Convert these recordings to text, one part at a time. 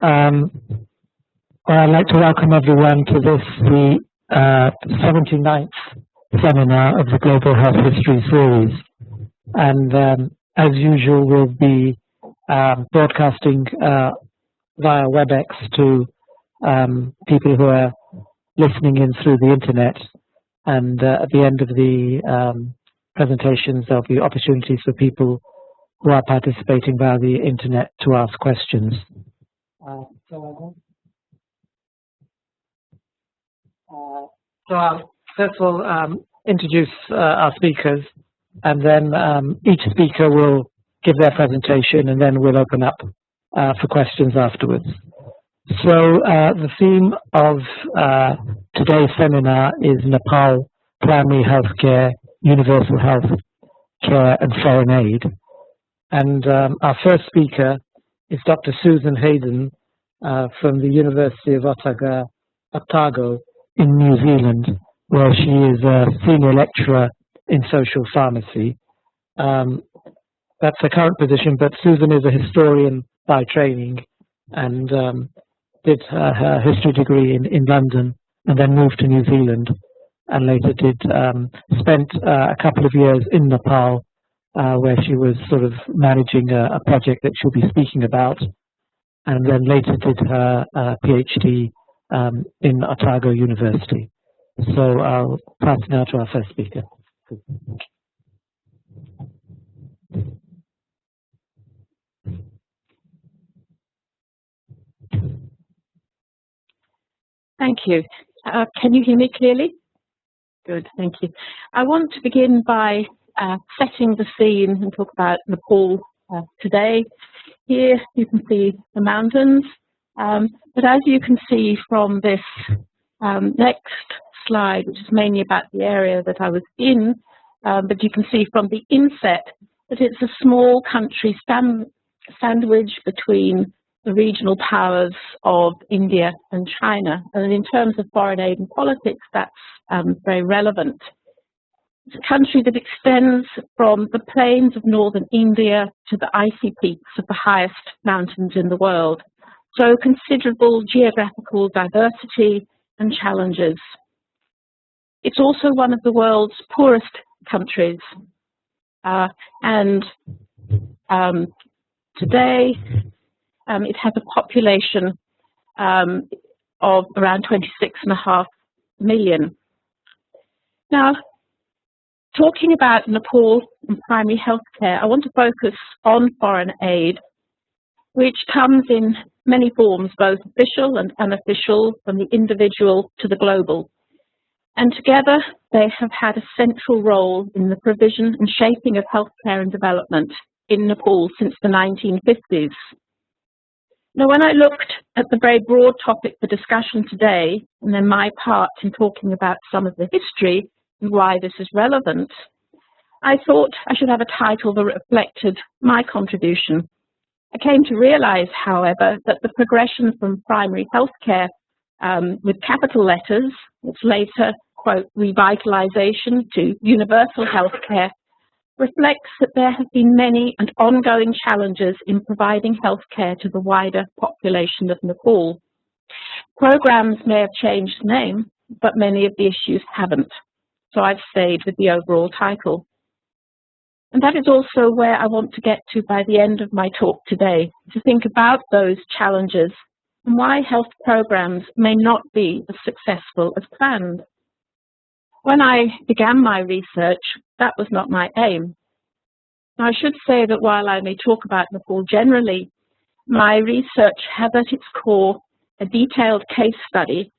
Well, I'd like to welcome everyone to this, the 79th seminar of the Global Health History Series. And as usual, we'll be broadcasting via WebEx to people who are listening in through the internet. And at the end of the presentations, there'll be opportunities for people who are participating via the internet to ask questions. So I'll first of all introduce our speakers, and then each speaker will give their presentation, and then we'll open up for questions afterwards. So the theme of today's seminar is Nepal, Primary Healthcare, Universal Health Care and Foreign Aid. And our first speaker is Dr. Susan Heydon from the University of Otago in New Zealand, where she is a senior lecturer in social pharmacy. That's her current position, but Susan is a historian by training and did her history degree in London and then moved to New Zealand, and later spent a couple of years in Nepal, where she was sort of managing a project that she'll be speaking about, and then later did her PhD in Otago University. So I'll pass now to our first speaker. Thank you. Can you hear me clearly? Good, thank you. I want to begin by setting the scene and talk about Nepal today. Here you can see the mountains, but as you can see from this next slide, which is mainly about the area that I was in, but you can see from the inset that it's a small country sandwich between the regional powers of India and China. And in terms of foreign aid and politics, that's very relevant. It's a country that extends from the plains of northern India to the icy peaks of the highest mountains in the world. So considerable geographical diversity and challenges. It's also one of the world's poorest countries. And today, it has a population of around 26.5 million. Now, talking about Nepal and primary health care, I want to focus on foreign aid, which comes in many forms, both official and unofficial, from the individual to the global. And together, they have had a central role in the provision and shaping of healthcare and development in Nepal since the 1950s. Now, when I looked at the very broad topic for discussion today, and then my part in talking about some of the history and why this is relevant, I thought I should have a title that reflected my contribution. I came to realize, however, that the progression from primary healthcare with capital letters, its later, quote, revitalization to universal healthcare, reflects that there have been many and ongoing challenges in providing healthcare to the wider population of Nepal. Programs may have changed name, but many of the issues haven't. So I've stayed with the overall title. And that is also where I want to get to by the end of my talk today, to think about those challenges and why health programs may not be as successful as planned. When I began my research, that was not my aim. Now, I should say that while I may talk about Nepal generally, my research has at its core a detailed case study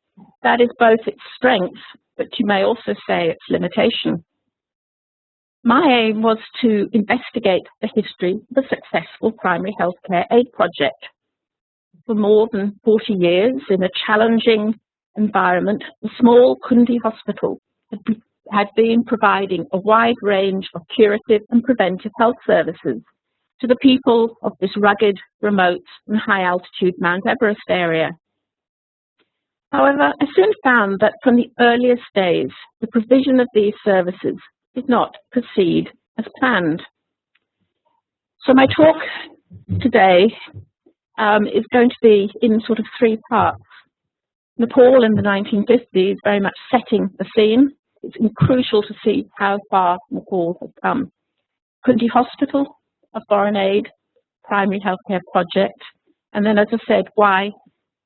that is both its strength, but you may also say its limitation. My aim was to investigate the history of a successful primary healthcare aid project. For more than 40 years, in a challenging environment, the small Kundi hospital had been providing a wide range of curative and preventive health services to the people of this rugged, remote and high-altitude Mount Everest area. However, I soon found that from the earliest days, the provision of these services did not proceed as planned. So my talk today is going to be in sort of three parts. Nepal in the 1950s, very much setting the scene. It's crucial to see how far Nepal has come. Kundi Hospital, a foreign aid, primary healthcare project, and then, as I said,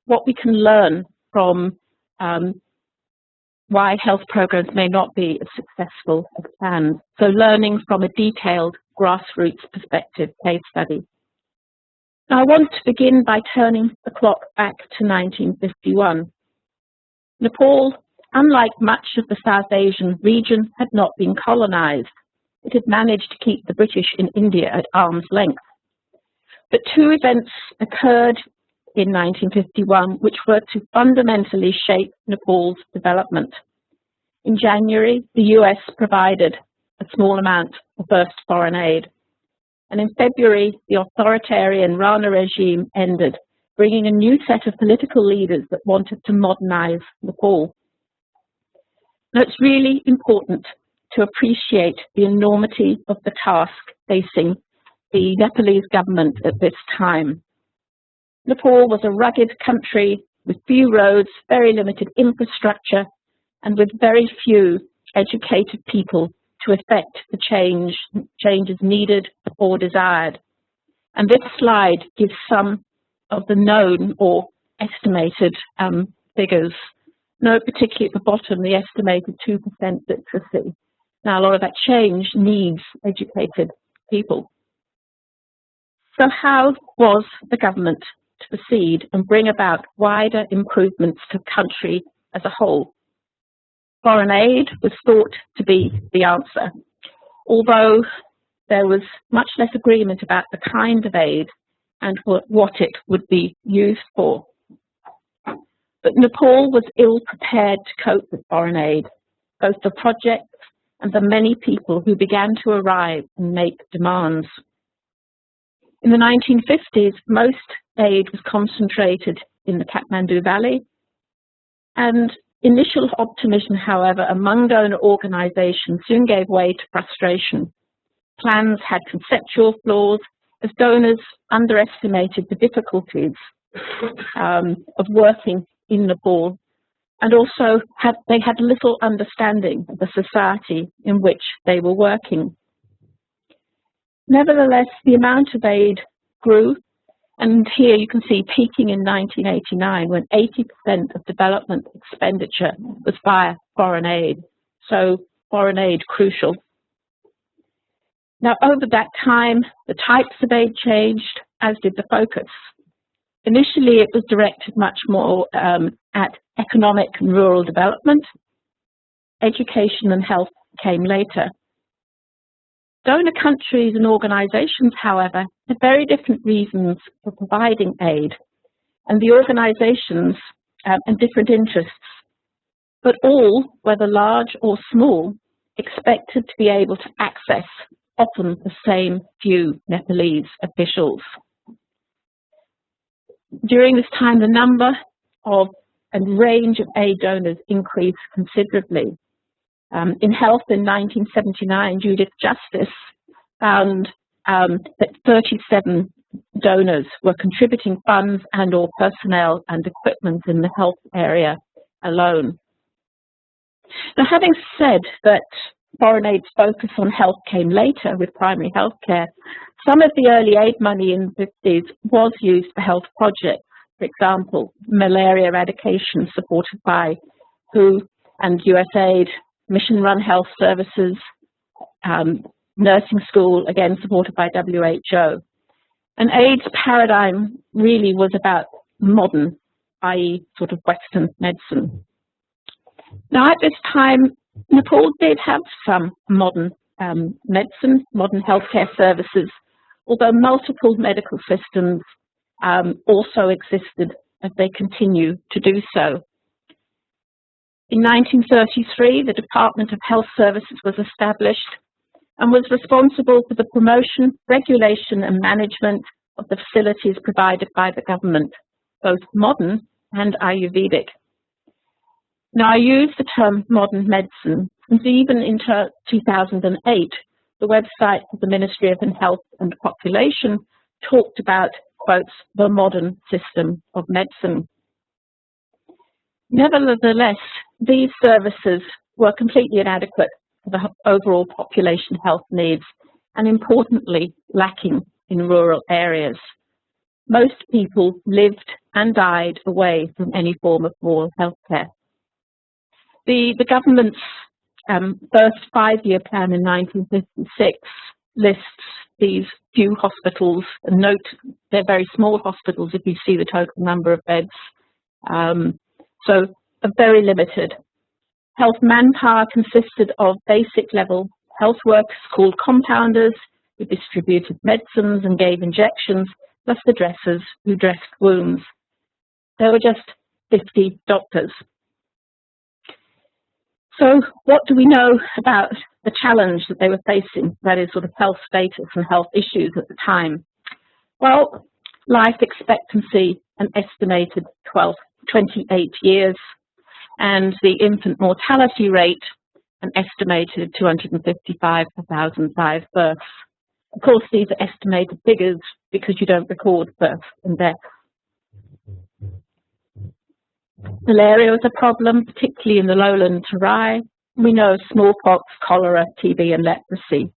what we can learn from why health programs may not be as successful as planned. So learning from a detailed grassroots perspective case study. Now, I want to begin by turning the clock back to 1951. Nepal, unlike much of the South Asian region, had not been colonized. It had managed to keep the British in India at arm's length. But two events occurred in 1951 which were to fundamentally shape Nepal's development. In January, the US provided a small amount of first foreign aid. And in February, the authoritarian Rana regime ended, bringing a new set of political leaders that wanted to modernize Nepal. Now, it's really important to appreciate the enormity of the task facing the Nepalese government at this time. Nepal was a rugged country with few roads, very limited infrastructure, and with very few educated people to effect the changes needed or desired. And this slide gives some of the known or estimated figures. Note particularly at the bottom the estimated 2% literacy. Now, a lot of that change needs educated people. So how was the government to proceed and bring about wider improvements to the country as a whole? Foreign aid was thought to be the answer, although there was much less agreement about the kind of aid and what it would be used for. But Nepal was ill prepared to cope with foreign aid, both the projects and the many people who began to arrive and make demands. In the 1950s, most aid was concentrated in the Kathmandu Valley, and initial optimism, however, among donor organizations soon gave way to frustration. Plans had conceptual flaws as donors underestimated the difficulties of working in Nepal, and also they had little understanding of the society in which they were working. Nevertheless, the amount of aid grew, and here you can see peaking in 1989 when 80% of development expenditure was via foreign aid. So foreign aid crucial. Now, over that time, the types of aid changed, as did the focus. Initially, it was directed much more at economic and rural development. Education and health came later. Donor countries and organizations, however, had very different reasons for providing aid, and the organizations and different interests, but all, whether large or small, expected to be able to access often the same few Nepalese officials. During this time, the number of and range of aid donors increased considerably. In health in 1979, Judith Justice found that 37 donors were contributing funds and or personnel and equipment in the health area alone. Now, having said that foreign aid's focus on health came later with primary health care, some of the early aid money in the 50s was used for health projects. For example, malaria eradication supported by WHO and USAID, mission-run health services, nursing school, again supported by WHO. And AID's paradigm really was about modern, i.e. sort of Western medicine. Now, at this time, Nepal did have some modern medicine, modern healthcare services, although multiple medical systems also existed as they continue to do so. In 1933, the Department of Health Services was established and was responsible for the promotion, regulation and management of the facilities provided by the government, both modern and Ayurvedic. Now, I use the term modern medicine, and even in 2008, the website of the Ministry of Health and Population talked about quotes, the modern system of medicine. Nevertheless, these services were completely inadequate for the overall population health needs and, importantly, lacking in rural areas. Most people lived and died away from any form of rural healthcare. The government's first 5-year plan in 1956 lists these few hospitals, and note they're very small hospitals if you see the total number of beds, so very limited. Health manpower consisted of basic level health workers called compounders who distributed medicines and gave injections, plus the dressers who dressed wounds. There were just 50 doctors. So what do we know about the challenge that they were facing, that is sort of health status and health issues at the time? Well, life expectancy, an estimated 28 years, and the infant mortality rate, an estimated 255 per 1,000 live births. Of course, these are estimated figures because you don't record births and deaths. Malaria was a problem, particularly in the lowland Terai. We know of smallpox, cholera, TB and leprosy.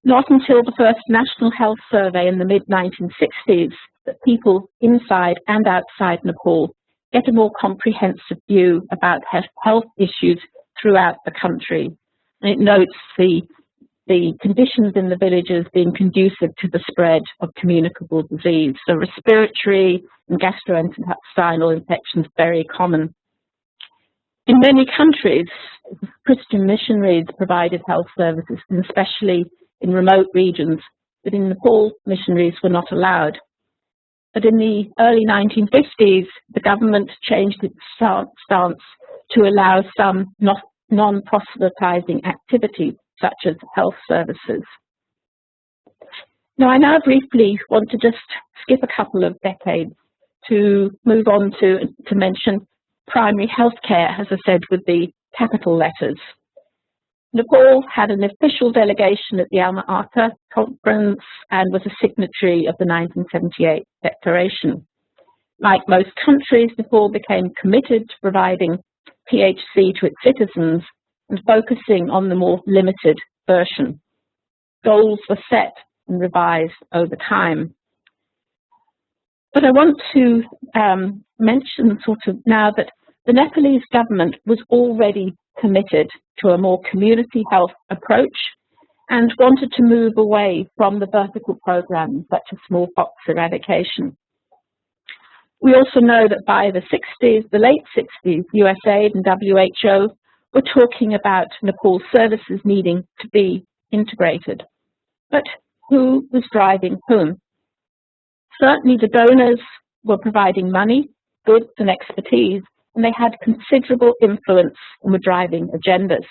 Not until the first National Health Survey in the mid-1960s that people inside and outside Nepal get a more comprehensive view about health issues throughout the country. And it notes the conditions in the villages being conducive to the spread of communicable disease. So respiratory and gastrointestinal infections very common. In many countries, Christian missionaries provided health services, and especially in remote regions, but in Nepal, missionaries were not allowed. But in the early 1950s, the government changed its stance to allow some non-proselytizing activities, such as health services. Now, I now briefly want to just skip a couple of decades to move on to mention primary health care, as I said, with the capital letters. Nepal had an official delegation at the Alma-Ata conference and was a signatory of the 1978 declaration. Like most countries, Nepal became committed to providing PHC to its citizens and focusing on the more limited version. Goals were set and revised over time. But I want to mention sort of now that the Nepalese government was already committed to a more community health approach and wanted to move away from the vertical programs such as smallpox eradication. We also know that by the 60s, the late 60s, USAID and WHO were talking about Nepal's services needing to be integrated. But who was driving whom? Certainly the donors were providing money, goods and expertise, and they had considerable influence and were driving agendas.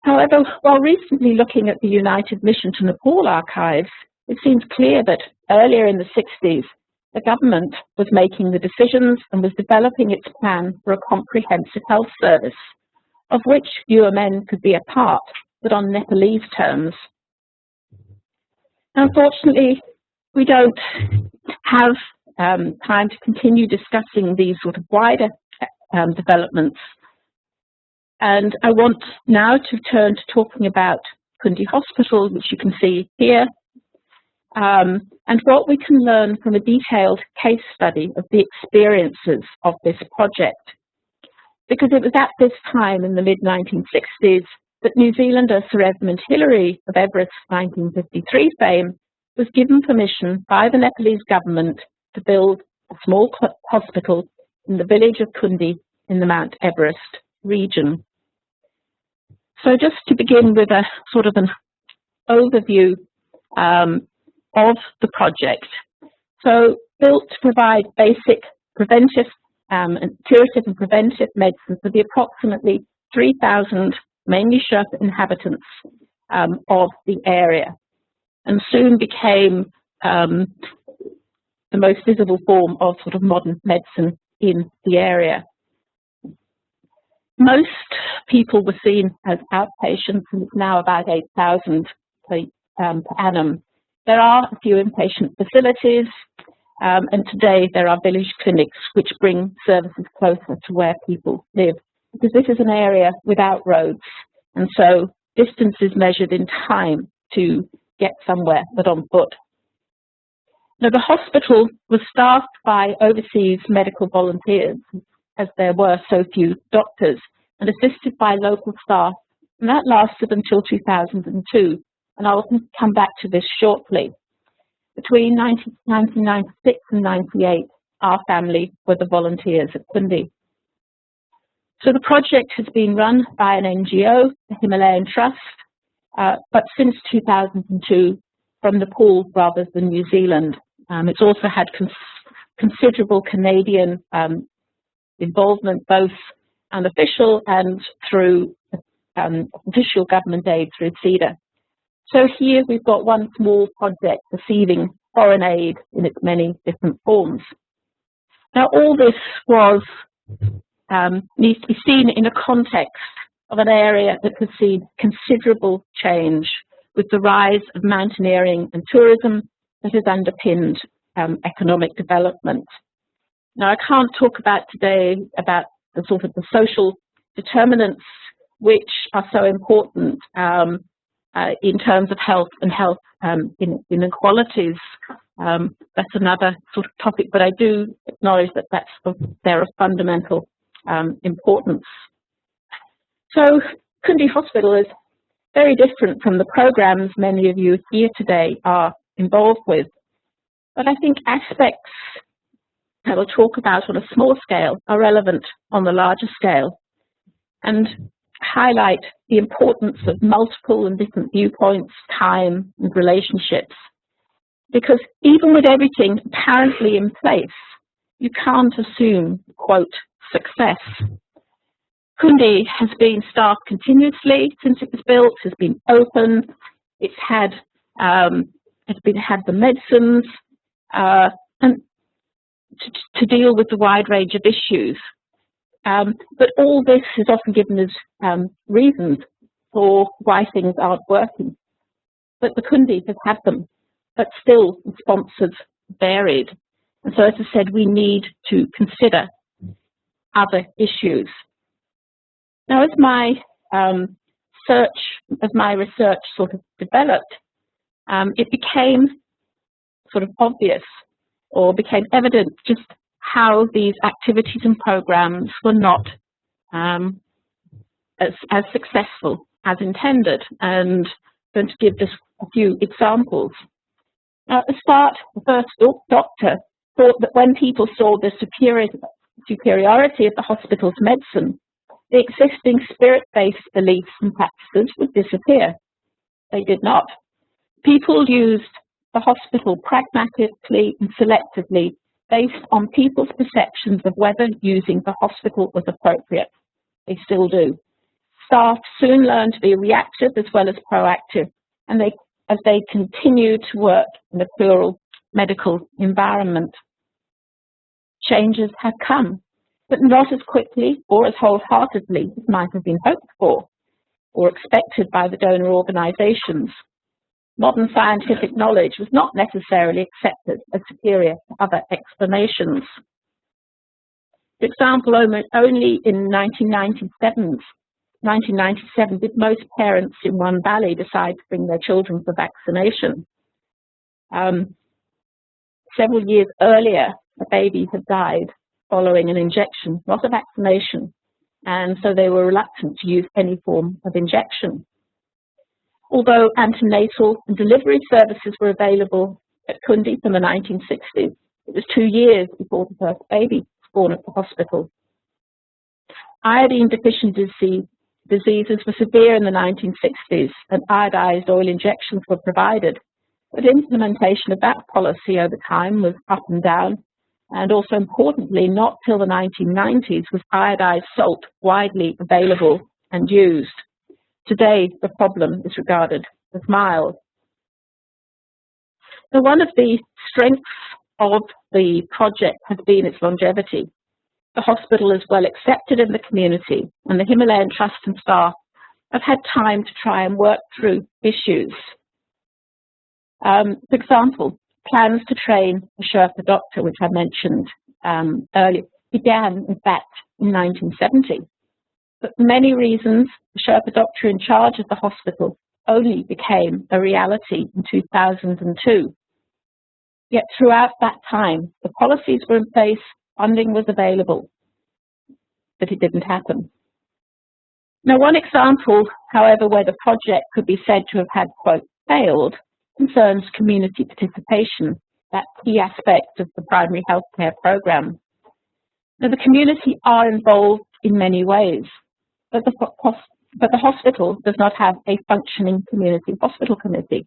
However, while recently looking at the United Mission to Nepal archives, it seems clear that earlier in the 60s, the government was making the decisions and was developing its plan for a comprehensive health service, of which UMN could be a part, but on Nepalese terms. Unfortunately, we don't have time to continue discussing these sort of wider developments. And I want now to turn to talking about Kundi Hospital, which you can see here, and what we can learn from a detailed case study of the experiences of this project. Because it was at this time in the mid-1960s that New Zealander Sir Edmund Hillary of Everest's 1953 fame was given permission by the Nepalese government to build a small hospital in the village of Kundi in the Mount Everest region. So just to begin with a sort of an overview of the project. So built to provide basic preventive and curative and preventive medicine for the approximately 3,000 mainly Sherpa inhabitants of the area, and soon became the most visible form of sort of modern medicine in the area. Most people were seen as outpatients, and it's now about 8,000 per annum. There are a few inpatient facilities, and today there are village clinics which bring services closer to where people live, because this is an area without roads, and so distance is measured in time to get somewhere, but on foot. Now, the hospital was staffed by overseas medical volunteers, as there were so few doctors, and assisted by local staff, and that lasted until 2002, and I will come back to this shortly. Between 1996 and 98, our family were the volunteers at Kundi. So the project has been run by an NGO, the Himalayan Trust, but since 2002 from Nepal rather than New Zealand. It's also had considerable Canadian involvement, both unofficial and through official government aid through CEDA. So here we've got one small project receiving foreign aid in its many different forms. Now, all this was needs to be seen in a context of an area that has seen considerable change with the rise of mountaineering and tourism that has underpinned economic development. Now, I can't talk about today about the sort of the social determinants which are so important in terms of health and health inequalities. That's another sort of topic, but I do acknowledge that they're of fundamental importance. So Kundi Hospital is very different from the programs many of you here today are involved with. But I think aspects that I'll talk about on a small scale are relevant on the larger scale, and highlight the importance of multiple and different viewpoints, time, and relationships. Because even with everything apparently in place, you can't assume, quote, success. Kundi has been staffed continuously since it was built, has been open, it's had the medicines, and to deal with the wide range of issues. But all this has often given us reasons for why things aren't working. But the Kundi has had them, but still the sponsors varied. And so, as I said, we need to consider other issues. Now, as my research sort of developed, it became sort of obvious, or became evident, just how these activities and programs were not as successful as intended. And I'm going to give just a few examples. Now, at the start, the first doctor thought that when people saw the superiority of the hospital's medicine, the existing spirit-based beliefs and practices would disappear. They did not. People used the hospital pragmatically and selectively based on people's perceptions of whether using the hospital was appropriate. They still do. Staff soon learned to be reactive as well as proactive, and as they continue to work in a plural medical environment. Changes have come, but not as quickly or as wholeheartedly as might have been hoped for or expected by the donor organisations. Modern scientific knowledge was not necessarily accepted as superior to other explanations. For example, only in 1997 did most parents in One Valley decide to bring their children for vaccination. Several years earlier, a baby had died following an injection, not a vaccination, and so they were reluctant to use any form of injection. Although antenatal and delivery services were available at Kundi from the 1960s, it was 2 years before the first baby was born at the hospital. Iodine deficiency diseases were severe in the 1960s, and iodized oil injections were provided. But implementation of that policy over time was up and down, and also importantly, not till the 1990s was iodized salt widely available and used. Today, the problem is regarded as mild. So one of the strengths of the project has been its longevity. The hospital is well accepted in the community, and the Himalayan Trust and staff have had time to try and work through issues. For example, plans to train a Sherpa doctor, which I mentioned earlier, began, in fact, in 1970. But for many reasons, the Sherpa doctor in charge of the hospital only became a reality in 2002. Yet throughout that time, the policies were in place, funding was available, but it didn't happen. Now, one example, however, where the project could be said to have had, quote, failed, concerns community participation, that key aspect of the primary healthcare program. Now, the community are involved in many ways, but the hospital does not have a functioning community hospital committee.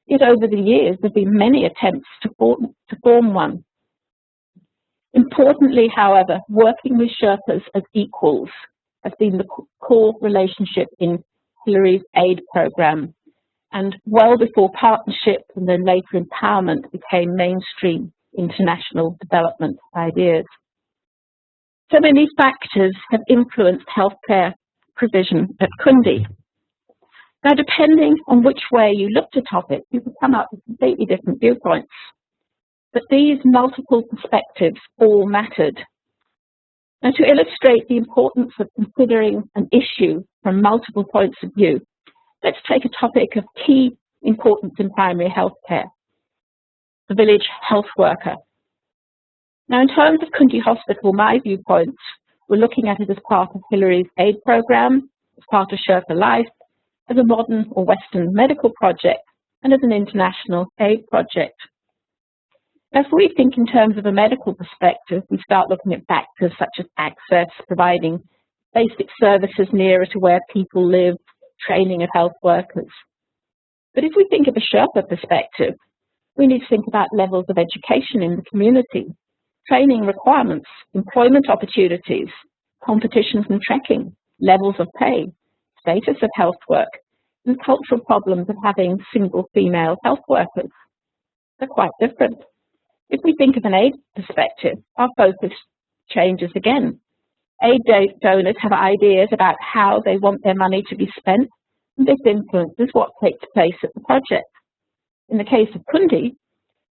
Yet over the years, there have been many attempts to form one. Importantly, however, working with Sherpas as equals has been the core relationship in Hillary's aid program, and well before partnership and then later empowerment became mainstream international development ideas. So many factors have influenced healthcare provision at Kundi. Now, depending on which way you looked at topic, you could come up with completely different viewpoints. But these multiple perspectives all mattered. Now, to illustrate the importance of considering an issue from multiple points of view, let's take a topic of key importance in primary healthcare, the village health worker. Now, in terms of Kundi Hospital, my viewpoints, we're looking at it as part of Hillary's aid program, as part of Sherpa Life, as a modern or Western medical project, and as an international aid project. Now, if we think in terms of a medical perspective, we start looking at factors such as access, providing basic services nearer to where people live, training of health workers. But if we think of a Sherpa perspective, we need to think about levels of education in the community, training requirements, employment opportunities, competitions and trekking, levels of pay, status of health work, and cultural problems of having single female health workers. They're quite different. If we think of an aid perspective, our focus changes again. Aid donors have ideas about how they want their money to be spent, and this influences what takes place at the project. In the case of Kundi,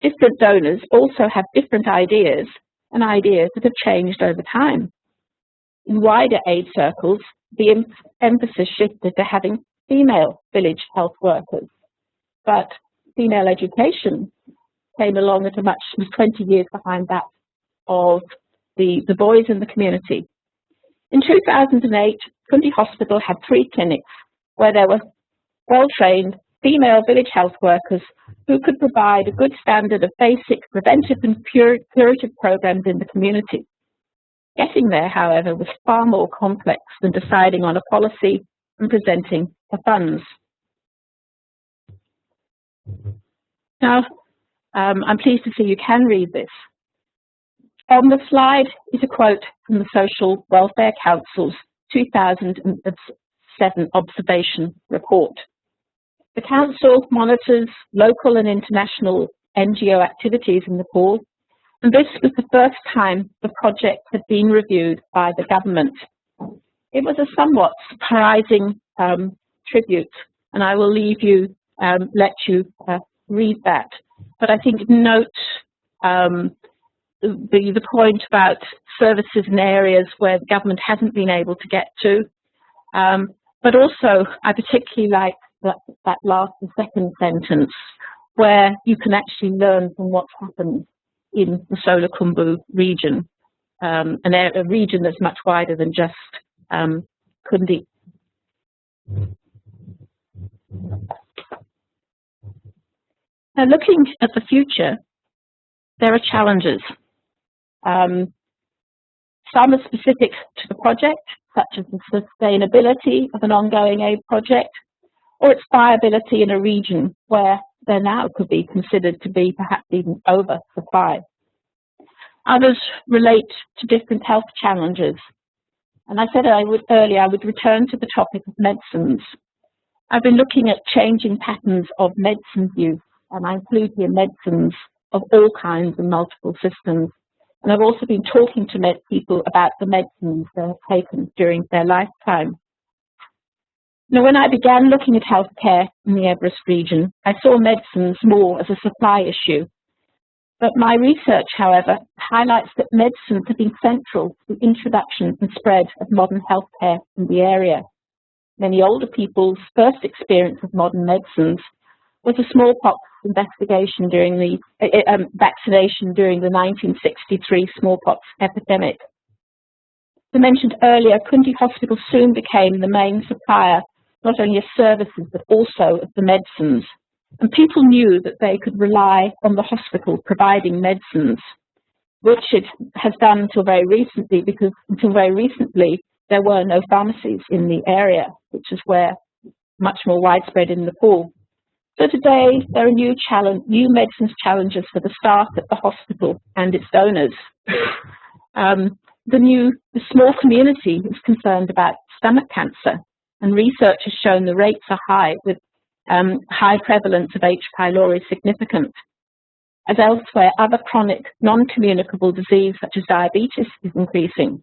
different donors also have different ideas, and ideas that have changed over time. In wider aid circles, the emphasis shifted to having female village health workers, but female education came along at was 20 years behind that of the boys in the community. In 2008, Kundi Hospital had 3 clinics where there were well-trained female village health workers who could provide a good standard of basic preventive and curative programs in the community. Getting there, however, was far more complex than deciding on a policy and presenting the funds. Now, I'm pleased to see you can read this. On the slide is a quote from the Social Welfare Council's 2007 observation report. The Council monitors local and international NGO activities in Nepal, and this was the first time the project had been reviewed by the government. It was a somewhat surprising tribute, and I will leave you, let you read that. But I think note the point about services in areas where the government hasn't been able to get to. But also, I particularly like that last and second sentence, where you can actually learn from what's happened in the Solar Khumbu region, a region that's much wider than just Kundi. Now, looking at the future, there are challenges. Some are specific to the project, such as the sustainability of an ongoing aid project, or its viability in a region where there now could be considered to be perhaps even oversupply. Others relate to different health challenges. And I said earlier I would return to the topic of medicines. I've been looking at changing patterns of medicine use, and I include here medicines of all kinds and multiple systems. And I've also been talking to people about the medicines they have taken during their lifetime. Now, when I began looking at healthcare in the Everest region, I saw medicines more as a supply issue. But my research, however, highlights that medicines have been central to the introduction and spread of modern healthcare in the area. Many older people's first experience of modern medicines was a smallpox vaccination during the 1963 smallpox epidemic. As I mentioned earlier, Kundi Hospital soon became the main supplier not only of services but also of the medicines. And people knew that they could rely on the hospital providing medicines, which it has done until very recently, because until very recently there were no pharmacies in the area, which is where much more widespread in Nepal. So today there are new medicines challenges for the staff at the hospital and its donors. The small community is concerned about stomach cancer, and research has shown the rates are high, with high prevalence of H. pylori significant. As elsewhere, other chronic non-communicable disease such as diabetes is increasing.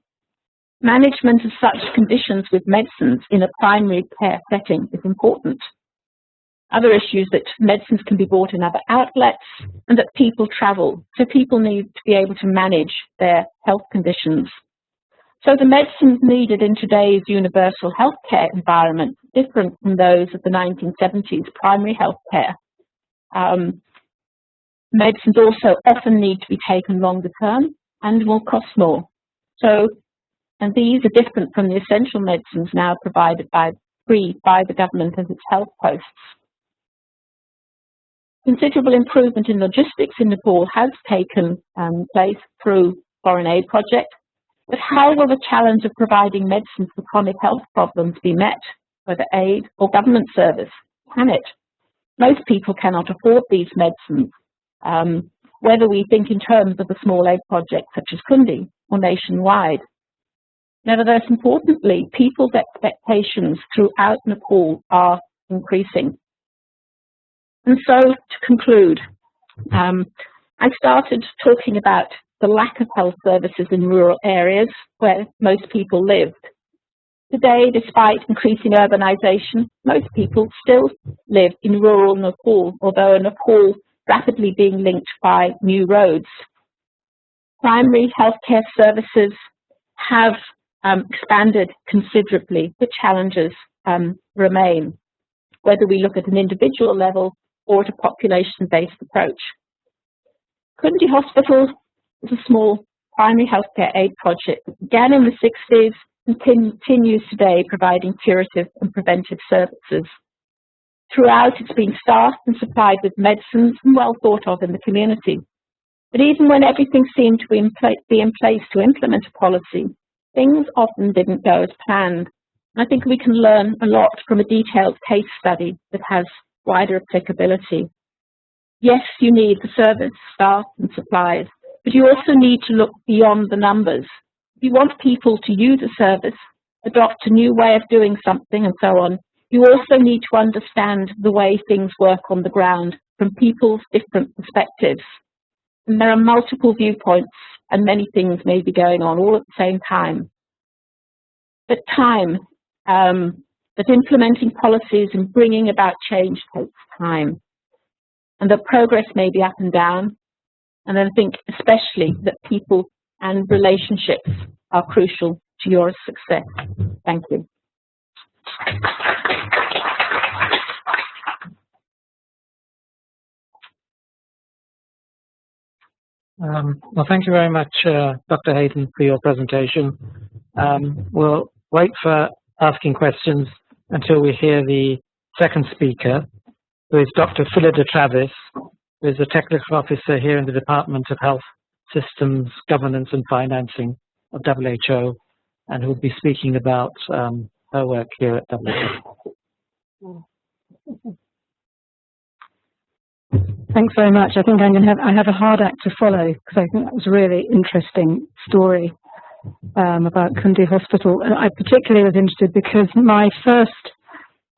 Management of such conditions with medicines in a primary care setting is important. Other issues that medicines can be bought in other outlets and that people travel, so people need to be able to manage their health conditions. So the medicines needed in today's universal healthcare environment are different from those of the 1970s primary healthcare. Medicines also often need to be taken longer term and will cost more. And these are different from the essential medicines now provided free by the government as its health posts. Considerable improvement in logistics in Nepal has taken place through foreign aid projects. But how will the challenge of providing medicines for chronic health problems be met, whether aid or government service? Can it? Most people cannot afford these medicines, whether we think in terms of a small aid project such as Kundi or nationwide. Nevertheless, importantly, people's expectations throughout Nepal are increasing. And so, to conclude, I started talking about the lack of health services in rural areas where most people lived. Today, despite increasing urbanization, most people still live in rural Nepal, although Nepal rapidly being linked by new roads. Primary healthcare services have expanded considerably. The challenges remain, whether we look at an individual level or at a population-based approach. Kundi Hospital is a small primary healthcare aid project that began in the 60s and continues today providing curative and preventive services. Throughout, it's been staffed and supplied with medicines and well thought of in the community. But even when everything seemed to be in place to implement a policy, things often didn't go as planned. I think we can learn a lot from a detailed case study that has wider applicability. Yes, you need the service, staff and supplies, but you also need to look beyond the numbers. If you want people to use a service, adopt a new way of doing something and so on, you also need to understand the way things work on the ground from people's different perspectives. And there are multiple viewpoints and many things may be going on all at the same time. But that implementing policies and bringing about change takes time. And that progress may be up and down. And I think especially that people and relationships are crucial to your success. Thank you. Well, thank you very much, Dr. Heydon, for your presentation. We'll wait for asking questions until we hear the second speaker, who is Dr. Phyllida, who is a technical officer here in the Department of Health Systems, Governance and Financing of WHO, and who will be speaking about her work here at WHO. Thanks very much. I think I have a hard act to follow because I think that was a really interesting story about Kundi Hospital. And I particularly was interested because my first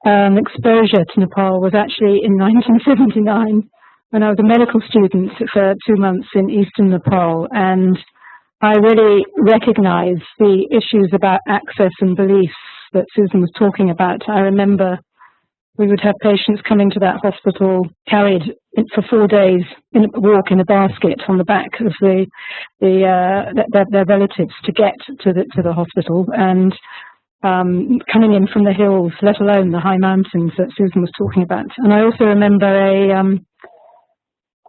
exposure to Nepal was actually in 1979 when I was a medical student for 2 months in eastern Nepal, and I really recognized the issues about access and beliefs that Susan was talking about. I remember we would have patients coming to that hospital carried for 4 days in a walk in a basket on the back of their relatives to get to the hospital, and coming in from the hills, let alone the high mountains that Susan was talking about. And I also remember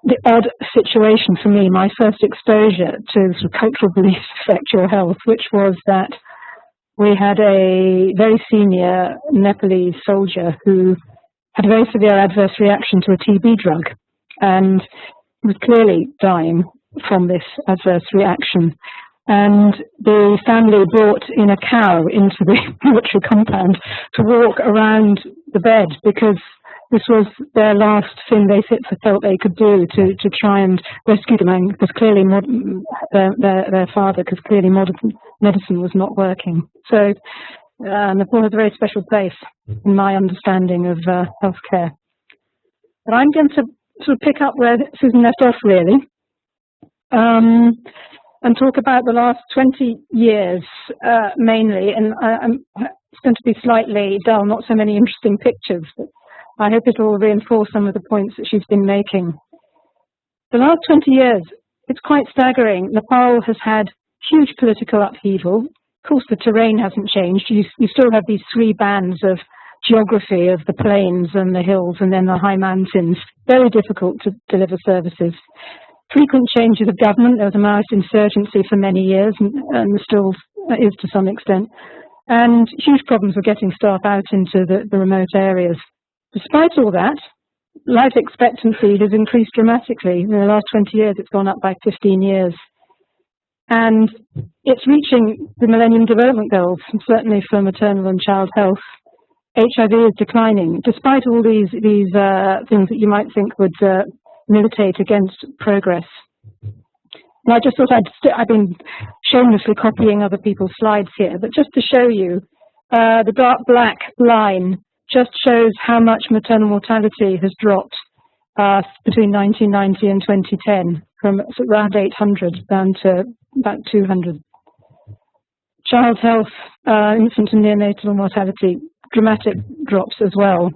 the odd situation for me, my first exposure to sort of cultural beliefs affect your health, which was that we had a very senior Nepalese soldier who had a very severe adverse reaction to a TB drug and was clearly dying from this adverse reaction. And the family brought in a cow into the military compound to walk around the bed, because this was their last thing they felt they could do to try and rescue the man, because clearly their father, because clearly modern medicine was not working. So Nepal has a very special place in my understanding of healthcare. But I'm going to sort of pick up where Susan left off, really, and talk about the last 20 years mainly. And it's going to be slightly dull, not so many interesting pictures, but I hope it will reinforce some of the points that she's been making. The last 20 years, it's quite staggering. Nepal has had huge political upheaval. Of course, the terrain hasn't changed. You still have these 3 bands of geography of the plains and the hills and then the high mountains. Very difficult to deliver services. Frequent changes of government. There was a Maoist insurgency for many years, and still is to some extent. And huge problems with getting staff out into the remote areas. Despite all that, life expectancy has increased dramatically. In the last 20 years, it's gone up by 15 years. And it's reaching the Millennium Development Goals, certainly for maternal and child health. HIV is declining, despite all these things that you might think would militate against progress. And I just thought I've been shamelessly copying other people's slides here, but just to show you, the dark black line just shows how much maternal mortality has dropped between 1990 and 2010, from around 800 down to about 200. Child health, infant and neonatal mortality, dramatic drops as well.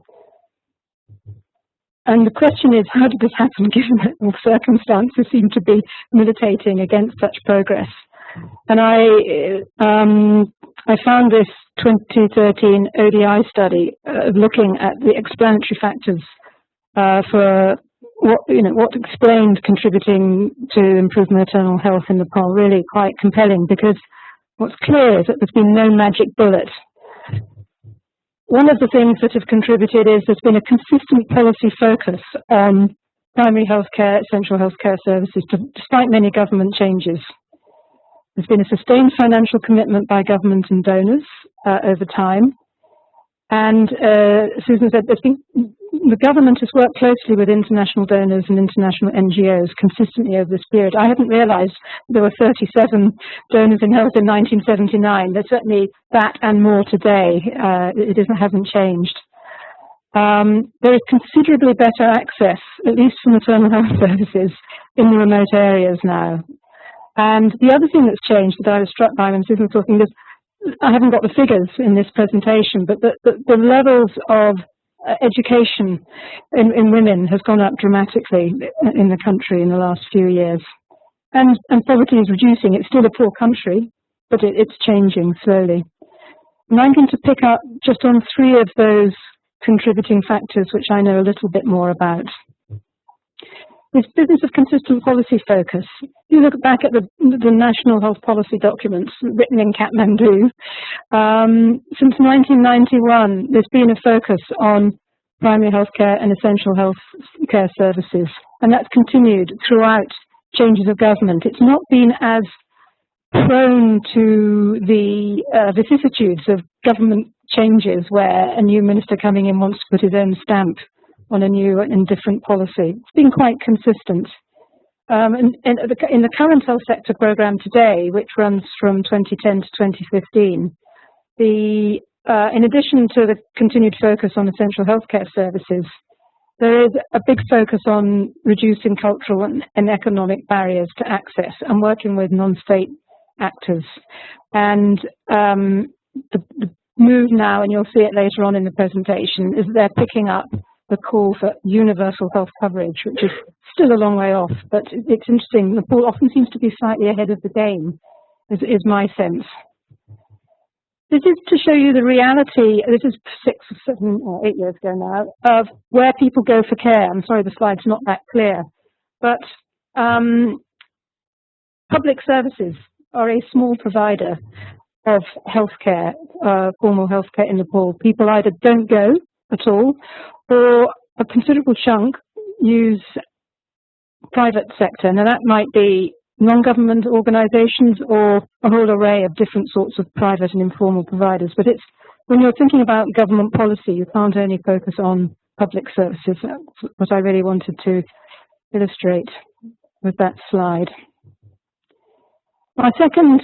And the question is, how did this happen, given that all circumstances seem to be militating against such progress? And I found this 2013 ODI study looking at the explanatory factors for what explained contributing to improved maternal health in Nepal really quite compelling, because what's clear is that there's been no magic bullet. One of the things that have contributed is there's been a consistent policy focus on primary healthcare, essential healthcare services, despite many government changes. There's been a sustained financial commitment by government and donors over time. And Susan said the government has worked closely with international donors and international NGOs consistently over this period. I hadn't realized there were 37 donors in health in 1979. There's certainly that and more today. It hasn't changed. There is considerably better access, at least for maternal health services, in the remote areas now. And the other thing that's changed that I was struck by when Susan was talking is, I haven't got the figures in this presentation, but the levels of education in women has gone up dramatically in the country in the last few years. And poverty is reducing. It's still a poor country, but it's changing slowly. And I'm going to pick up just on 3 of those contributing factors, which I know a little bit more about. This business of consistent policy focus. You look back at the National Health Policy documents written in Kathmandu. Since 1991, there's been a focus on primary healthcare and essential health care services, and that's continued throughout changes of government. It's not been as prone to the vicissitudes of government changes where a new minister coming in wants to put his own stamp on a new and different policy. It's been quite consistent. In the current health sector program today, which runs from 2010 to 2015, in addition to the continued focus on essential healthcare services, there is a big focus on reducing cultural and economic barriers to access and working with non-state actors. And the move now, and you'll see it later on in the presentation, is they're picking up the call for universal health coverage, which is still a long way off, but it's interesting. Nepal often seems to be slightly ahead of the game, is my sense. This is to show you the reality, this is 6 or 7 or 8 years ago now, of where people go for care. I'm sorry the slide's not that clear, but public services are a small provider of healthcare, formal healthcare in Nepal. People either don't go at all, or a considerable chunk use private sector. Now that might be non-government organizations or a whole array of different sorts of private and informal providers. But it's, when you're thinking about government policy, you can't only focus on public services. That's what I really wanted to illustrate with that slide. My second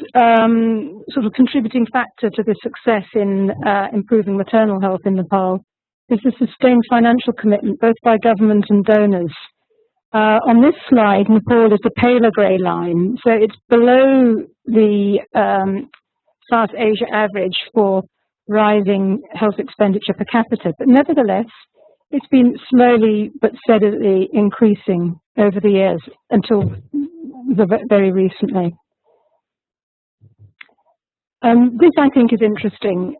sort of contributing factor to the success in improving maternal health in Nepal is the sustained financial commitment, both by government and donors. On this slide, Nepal is the paler grey line, so it's below the South Asia average for rising health expenditure per capita, but nevertheless, it's been slowly but steadily increasing over the years until very recently. This, I think, is interesting.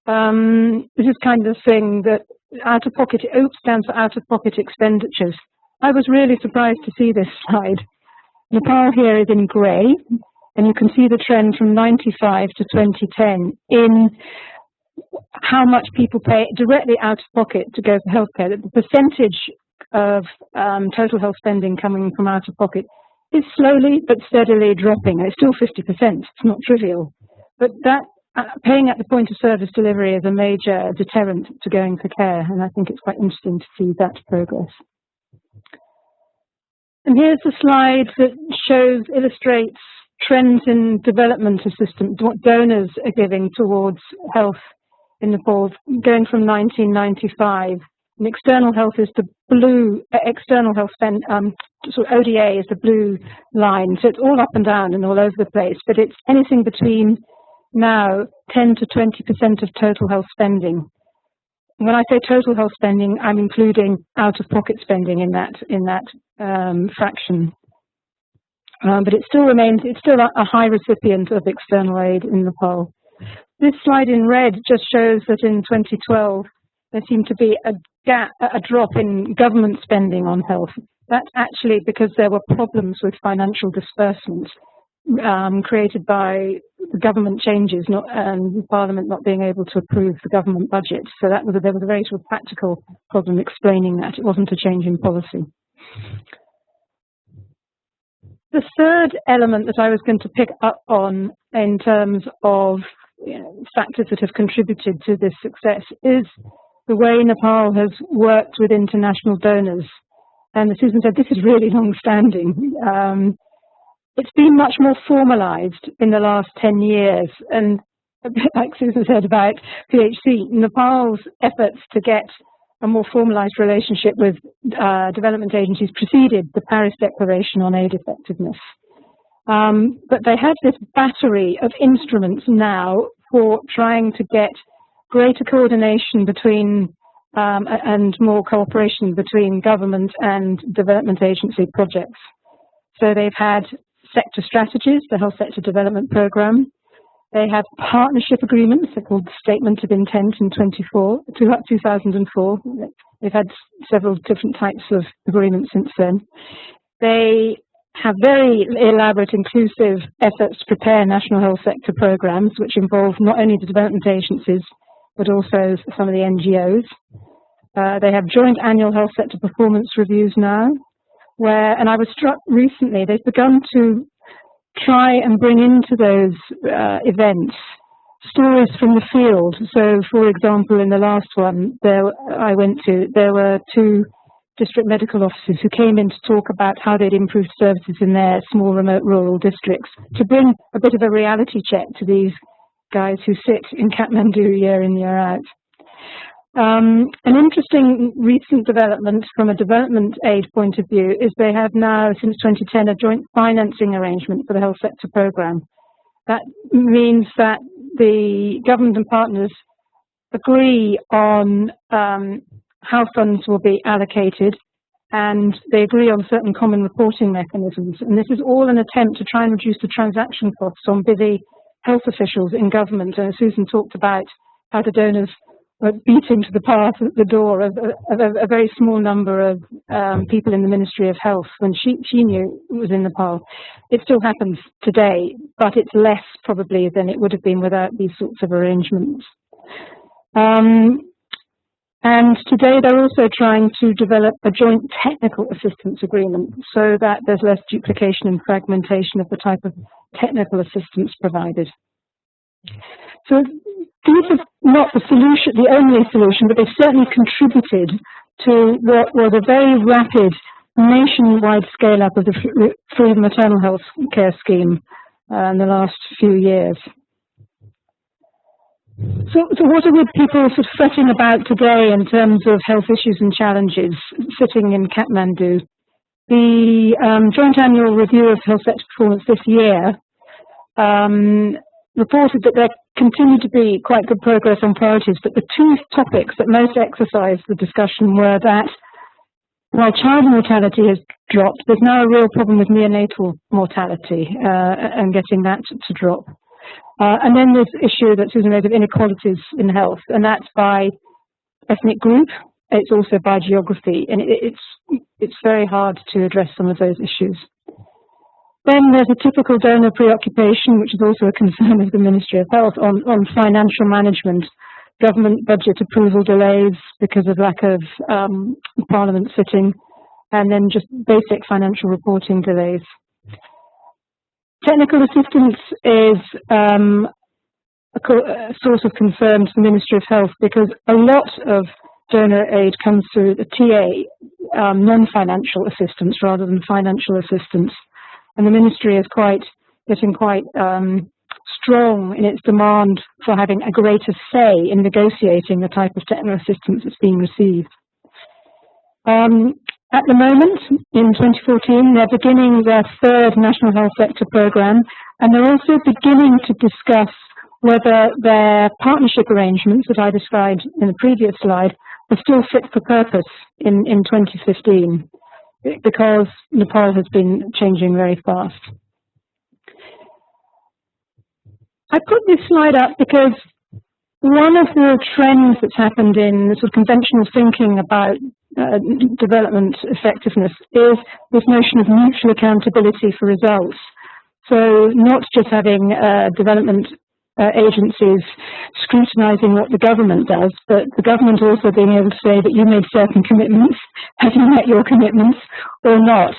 This is kind of thing that out-of-pocket, OAP stands for out-of-pocket expenditures. I was really surprised to see this slide. Nepal here is in grey, and you can see the trend from 95 to 2010 in how much people pay directly out of pocket to go for healthcare. The percentage of total health spending coming from out of pocket is slowly but steadily dropping. It's still 50%, it's not trivial. But that paying at the point of service delivery is a major deterrent to going for care, and I think it's quite interesting to see that progress. And here's a slide that illustrates trends in development assistance, what donors are giving towards health in Nepal, going from 1995. And external health is the blue, external health spend, sort of ODA is the blue line. So it's all up and down and all over the place, but it's anything between now 10 to 20% of total health spending. When I say total health spending, I'm including out-of-pocket spending in that fraction. But it still remains, it's still a high recipient of external aid in Nepal. This slide in red just shows that in 2012, there seemed to be a drop in government spending on health. That's actually because there were problems with financial disbursements created by the government changes, Parliament not being able to approve the government budget. So there was a very sort of practical problem explaining that. It wasn't a change in policy. The third element that I was going to pick up on in terms of factors that have contributed to this success is the way Nepal has worked with international donors. And as Susan said, this is really long-standing. It's been much more formalized in the last 10 years. And a bit like Susan said about PHC, Nepal's efforts to get a more formalized relationship with development agencies preceded the Paris Declaration on Aid Effectiveness. But they have this battery of instruments now for trying to get greater coordination between and more cooperation between government and development agency projects. So they've had sector strategies, the Health Sector Development Programme. They have partnership agreements, they're called Statement of Intent in 2004. They've had several different types of agreements since then. They have very elaborate, inclusive efforts to prepare national health sector programs, which involve not only the development agencies, but also some of the NGOs. They have joint annual health sector performance reviews now, and I was struck recently, they've begun to try and bring into those events stories from the field. So, for example, in the last one I went to, there were 2 district medical officers who came in to talk about how they'd improved services in their small, remote, rural districts, to bring a bit of a reality check to these guys who sit in Kathmandu year in, year out. An interesting recent development from a development aid point of view is they have now, since 2010, a joint financing arrangement for the health sector programme. That means that the government and partners agree on how funds will be allocated, and they agree on certain common reporting mechanisms. And this is all an attempt to try and reduce the transaction costs on busy health officials in government. And Susan talked about how the donors were beating to the path at the door of a very small number of people in the Ministry of Health when she knew it was in Nepal. It still happens today, but it's less probably than it would have been without these sorts of arrangements. And today they're also trying to develop a joint technical assistance agreement so that there's less duplication and fragmentation of the type of technical assistance provided. So these are not the solution, the only solution, but they've certainly contributed to what was a very rapid nationwide scale-up of the free maternal health care scheme in the last few years. So what are people sort of fretting about today in terms of health issues and challenges sitting in Kathmandu? The Joint Annual Review of Health Sector Performance this year reported that there continued to be quite good progress on priorities, but the two topics that most exercised the discussion were that while child mortality has dropped, there's now a real problem with neonatal mortality and getting that to drop. And then this issue that Susan raised of inequalities in health, and that's by ethnic group, it's also by geography, and it's very hard to address some of those issues. Then there's a typical donor preoccupation, which is also a concern of the Ministry of Health, on financial management, government budget approval delays because of lack of Parliament sitting, and then just basic financial reporting delays. Technical assistance is a source of concern to the Ministry of Health because a lot of donor aid comes through the TA, non-financial assistance rather than financial assistance. And the Ministry is getting quite strong in its demand for having a greater say in negotiating the type of technical assistance that's being received. At the moment, in 2014, they're beginning their third National Health Sector Programme, and they're also beginning to discuss whether their partnership arrangements that I described in the previous slide are still fit for purpose in 2015, because Nepal has been changing very fast. I put this slide up because one of the trends that's happened in the sort of conventional thinking about development effectiveness is this notion of mutual accountability for results. So not just having development agencies scrutinizing what the government does, but the government also being able to say that you made certain commitments, have you met your commitments or not?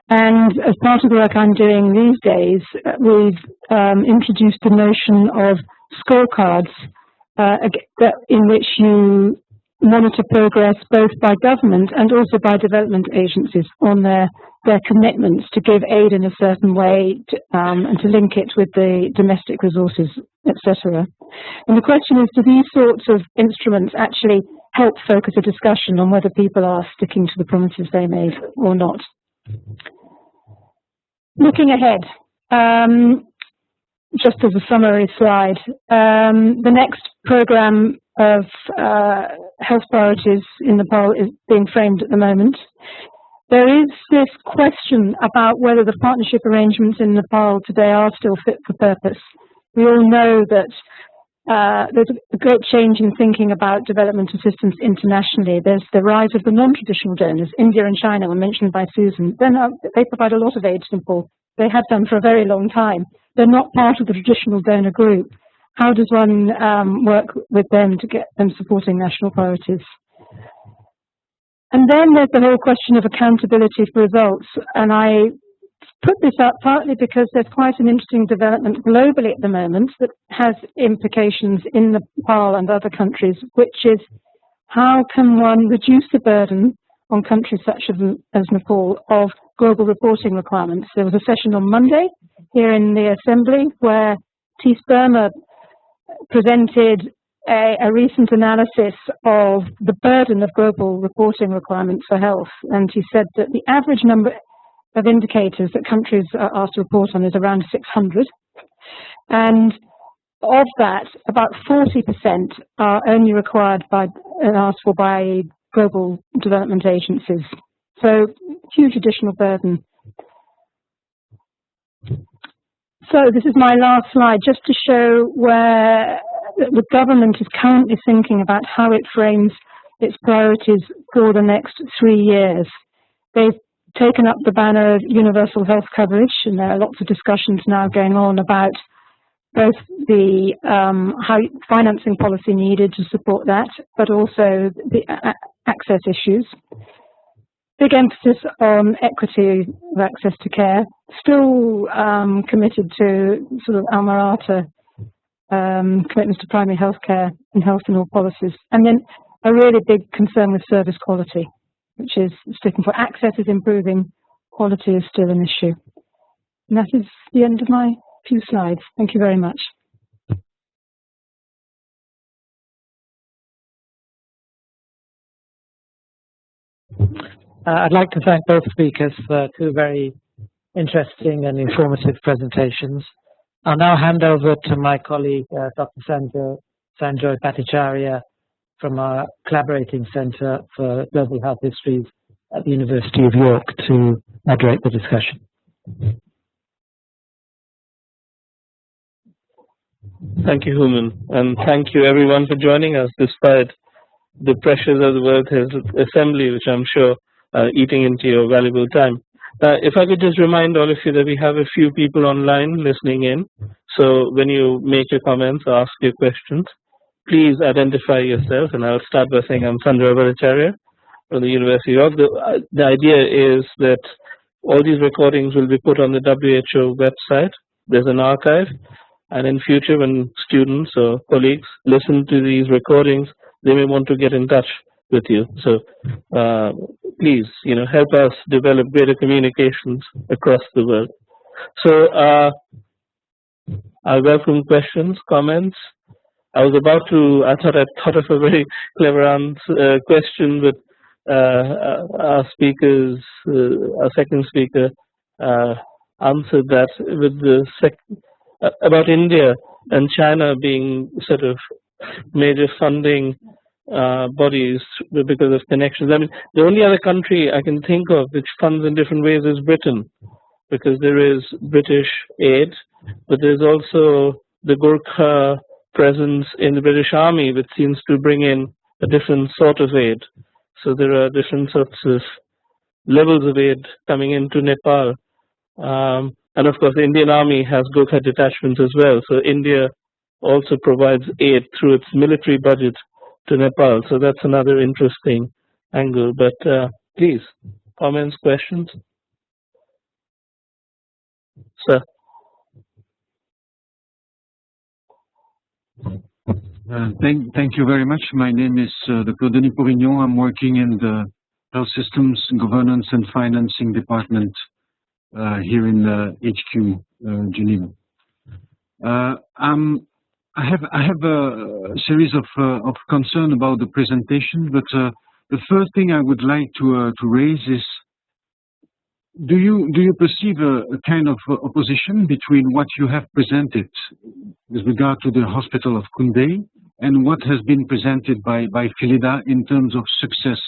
And as part of the work I'm doing these days, we've introduced the notion of scorecards in which you monitor progress both by government and also by development agencies on their commitments to give aid in a certain way and to link it with the domestic resources, etc. And the question is, do these sorts of instruments actually help focus a discussion on whether people are sticking to the promises they made or not? Looking ahead, just as a summary slide, the next programme of health priorities in Nepal is being framed at the moment. There is this question about whether the partnership arrangements in Nepal today are still fit for purpose. We all know that there's a great change in thinking about development assistance internationally. There's the rise of the non-traditional donors. India and China were mentioned by Susan. They provide a lot of aid to Nepal. They have done for a very long time. They're not part of the traditional donor group. How does one work with them to get them supporting national priorities? And then there's the whole question of accountability for results. And I put this up partly because there's quite an interesting development globally at the moment that has implications in Nepal and other countries, which is how can one reduce the burden on countries such as Nepal of global reporting requirements. There was a session on Monday here in the Assembly where T. Sperma presented a recent analysis of the burden of global reporting requirements for health, and he said that the average number of indicators that countries are asked to report on is around 600, and of that, about 40% are only required by and asked for by global development agencies. So huge additional burden. So this is my last slide, just to show where the government is currently thinking about how it frames its priorities for the next 3 years. They've taken up the banner of universal health coverage, and there are lots of discussions now going on about both the how financing policy needed to support that, but also the access issues. Big emphasis on equity of access to care, still committed to sort of Alma-Ata commitments to primary health care and health in all policies. And then a really big concern with service quality, which is sticking for access is improving, quality is still an issue. And that is the end of my few slides. Thank you very much. I'd like to thank both speakers for two very interesting and informative presentations. I'll now hand over to my colleague, Dr. Sanjoy Bhattacharya from our Collaborating Centre for Global Health Histories at the University of York to moderate the discussion. Thank you, Human, and thank you everyone for joining us despite the pressures of the World Health Assembly, which I'm sure are eating into your valuable time. If I could just remind all of you that we have a few people online listening in, so when you make your comments or ask your questions, please identify yourself, and I'll start by saying I'm Sanjoy Bhattacharya from the University of York. The idea is that all these recordings will be put on the WHO website. There's an archive, and in future when students or colleagues listen to these recordings, they may want to get in touch with you. So please, help us develop greater communications across the world. So I welcome questions, comments. I thought of a very clever question, but our second speaker answered that with the about India and China being sort of major funding bodies because of connections. I mean, the only other country I can think of which funds in different ways is Britain, because there is British aid, but there's also the Gurkha presence in the British Army, which seems to bring in a different sort of aid. So there are different sorts of levels of aid coming into Nepal. And of course, the Indian Army has Gurkha detachments as well. So India also provides aid through its military budget to Nepal. So that's another interesting angle. But please, comments, questions? Sir. Thank you very much. My name is Dr. Denis Pourignon. I'm working in the Health Systems Governance and Financing Department here in HQ, Geneva. I have a series of concern about the presentation, but the first thing I would like to raise is, do you perceive a kind of opposition between what you have presented with regard to the hospital of Kundi and what has been presented by Phyllida in terms of success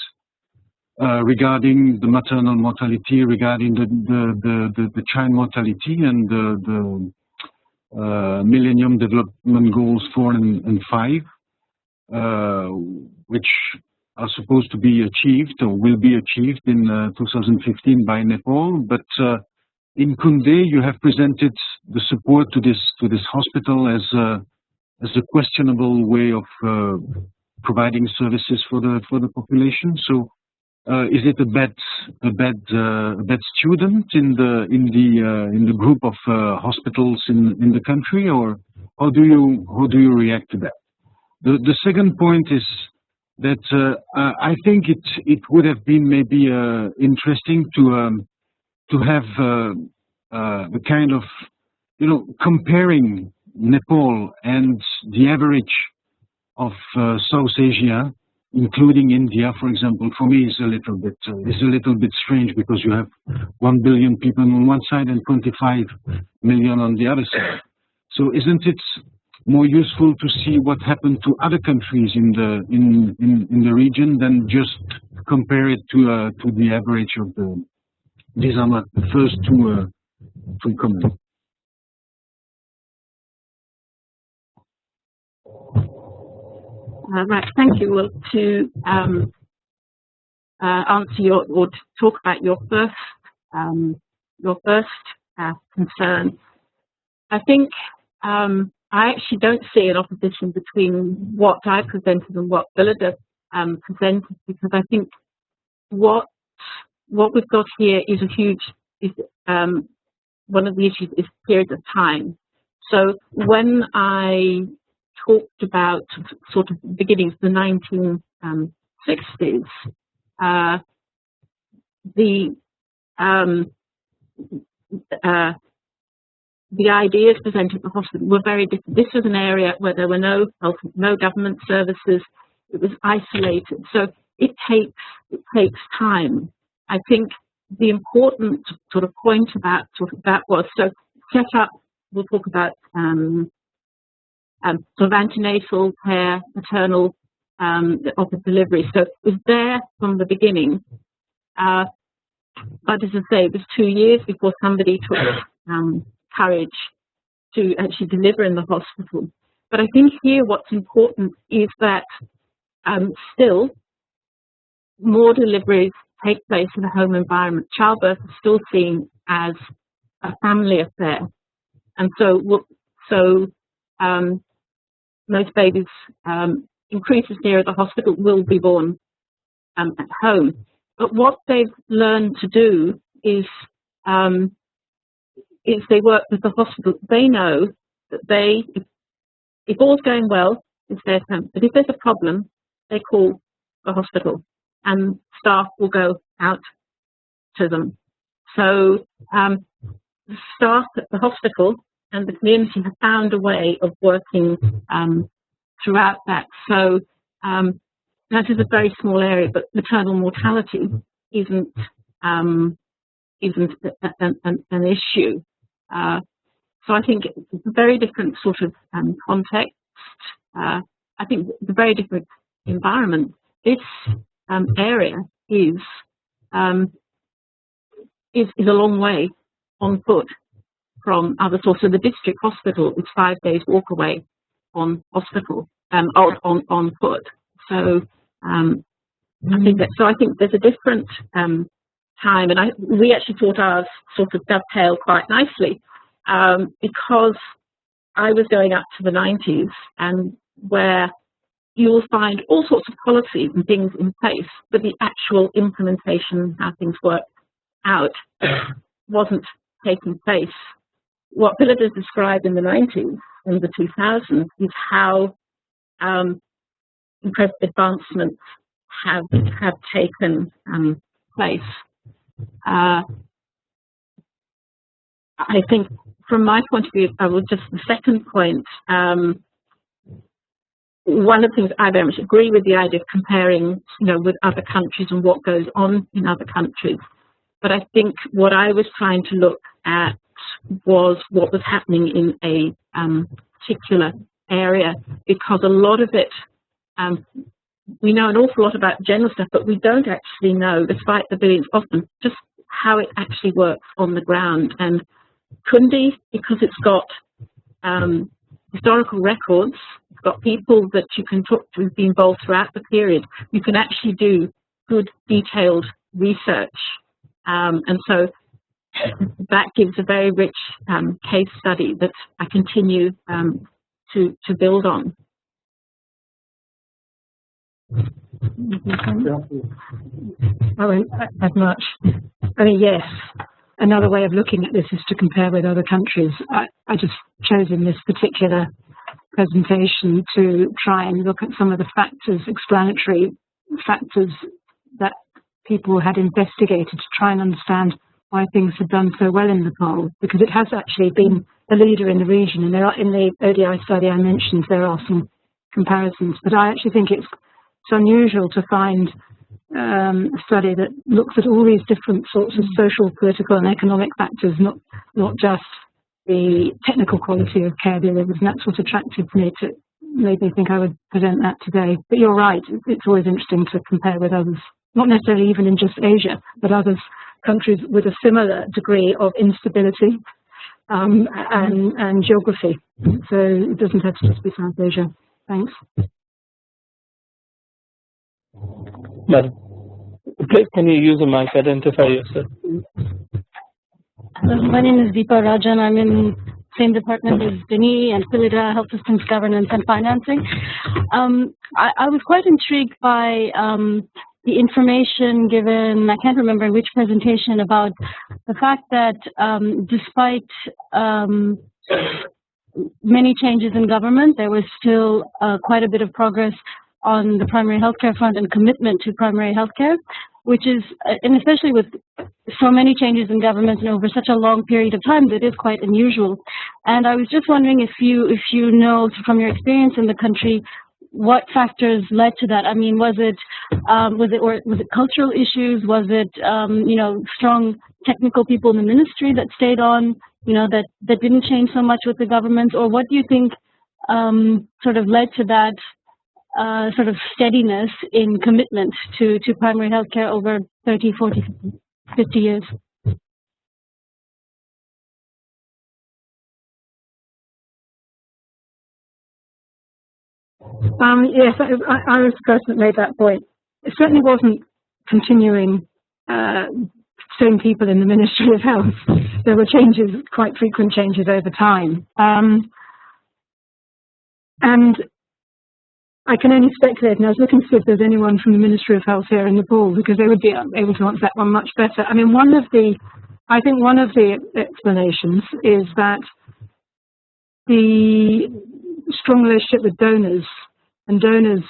regarding the maternal mortality, regarding the child mortality, and the Millennium Development Goals 4 and 5, which are supposed to be achieved or will be achieved in 2015 by Nepal. But in Kundi, you have presented the support to this hospital as a questionable way of providing services for the population. So, is it a bad student in the group of hospitals in the country, or how do you react to that? The second point is that I think it would have been maybe interesting to have the kind of comparing Nepal and the average of South Asia, including India, for example. For me, is a little bit strange, because you have 1 billion people on one side and 25 million on the other side. So isn't it more useful to see what happened to other countries in the region than just compare it to the average of the. These are not the first two comments. Right, thank you. Well, to answer your, or to talk about your first concern, I think I actually don't see an opposition between what I presented and what Phyllida presented, because I think what we've got here is a huge, one of the issues is period of time. So when I talked about sort of beginnings of the 1960s, the ideas presented at the hospital were very different. This was an area where there were no government services. It was isolated. So it takes time. I think the important sort of point about that was, so set up, we'll talk about sort of antenatal care, maternal of the delivery. So it was there from the beginning. But as I say, it was 2 years before somebody took courage to actually deliver in the hospital. But I think here what's important is that still more deliveries take place in a home environment. Childbirth is still seen as a family affair. And so most babies, increases near the hospital, will be born at home. But what they've learned to do is they work with the hospital. They know that if all's going well, it's their home. But if there's a problem, they call the hospital, and staff will go out to them. So the staff at the hospital and the community have found a way of working throughout that. So that is a very small area, but maternal mortality isn't an issue. So I think it's a very different sort of context. I think the very different environment. This area is a long way on foot from other sources. So the district hospital is 5 days walk away on hospital on foot. So I think that. So I think there's a different time, and we actually thought ours sort of dovetailed quite nicely because I was going up to the 90s, and where you will find all sorts of policies and things in place, but the actual implementation, how things work out, wasn't taking place. What Phyllida described in the 90s and the 2000s is how incredible advancements have taken place. I think, from my point of view, I will just the second point. One of the things I very much agree with the idea of comparing, with other countries and what goes on in other countries. But I think what I was trying to look at was what was happening in a particular area, because a lot of it, we know an awful lot about general stuff, but we don't actually know, despite the billions, often just how it actually works on the ground. And Kundi, because it's got historical records, it's got people that you can talk to who've been involved throughout the period, you can actually do good, detailed research. And so that gives a very rich case study that I continue to build on. I won't add much. I mean, yes, another way of looking at this is to compare with other countries. I just chose in this particular presentation to try and look at some of the factors, explanatory factors that people had investigated to try and understand why things have done so well in Nepal, because it has actually been a leader in the region. And there are, in the ODI study I mentioned, there are some comparisons, but I actually think it's unusual to find a study that looks at all these different sorts of social, political and economic factors, not just the technical quality of care delivered, and that's what attracted me to, made me think I would present that today. But you're right, it's always interesting to compare with others, not necessarily even in just Asia, but others, countries with a similar degree of instability and geography. So it doesn't have to just be South Asia. Thanks. Madam, please, can you use a mic? Identify yourself. My name is Deepa Rajan. I'm in same department as Kundi and Phyllida, Health Systems Governance and Financing. I was quite intrigued by the information given, I can't remember which presentation, about the fact that despite many changes in government, there was still quite a bit of progress on the primary healthcare front and commitment to primary healthcare, which is, and especially with so many changes in government and over such a long period of time, that is quite unusual. And I was just wondering if you know from your experience in the country, what factors led to that? I mean, was it cultural issues? Was it strong technical people in the ministry that stayed on? That didn't change so much with the government, or what do you think sort of led to that sort of steadiness in commitment to primary healthcare over 30, 40, 50 years? Yes, I was the person that made that point. It certainly wasn't continuing same people in the Ministry of Health. There were changes, quite frequent changes over time. And I can only speculate, and I was looking to see if there's anyone from the Ministry of Health here in Nepal, because they would be able to answer that one much better. I mean, I think one of the explanations is that the strong relationship with donors and donors'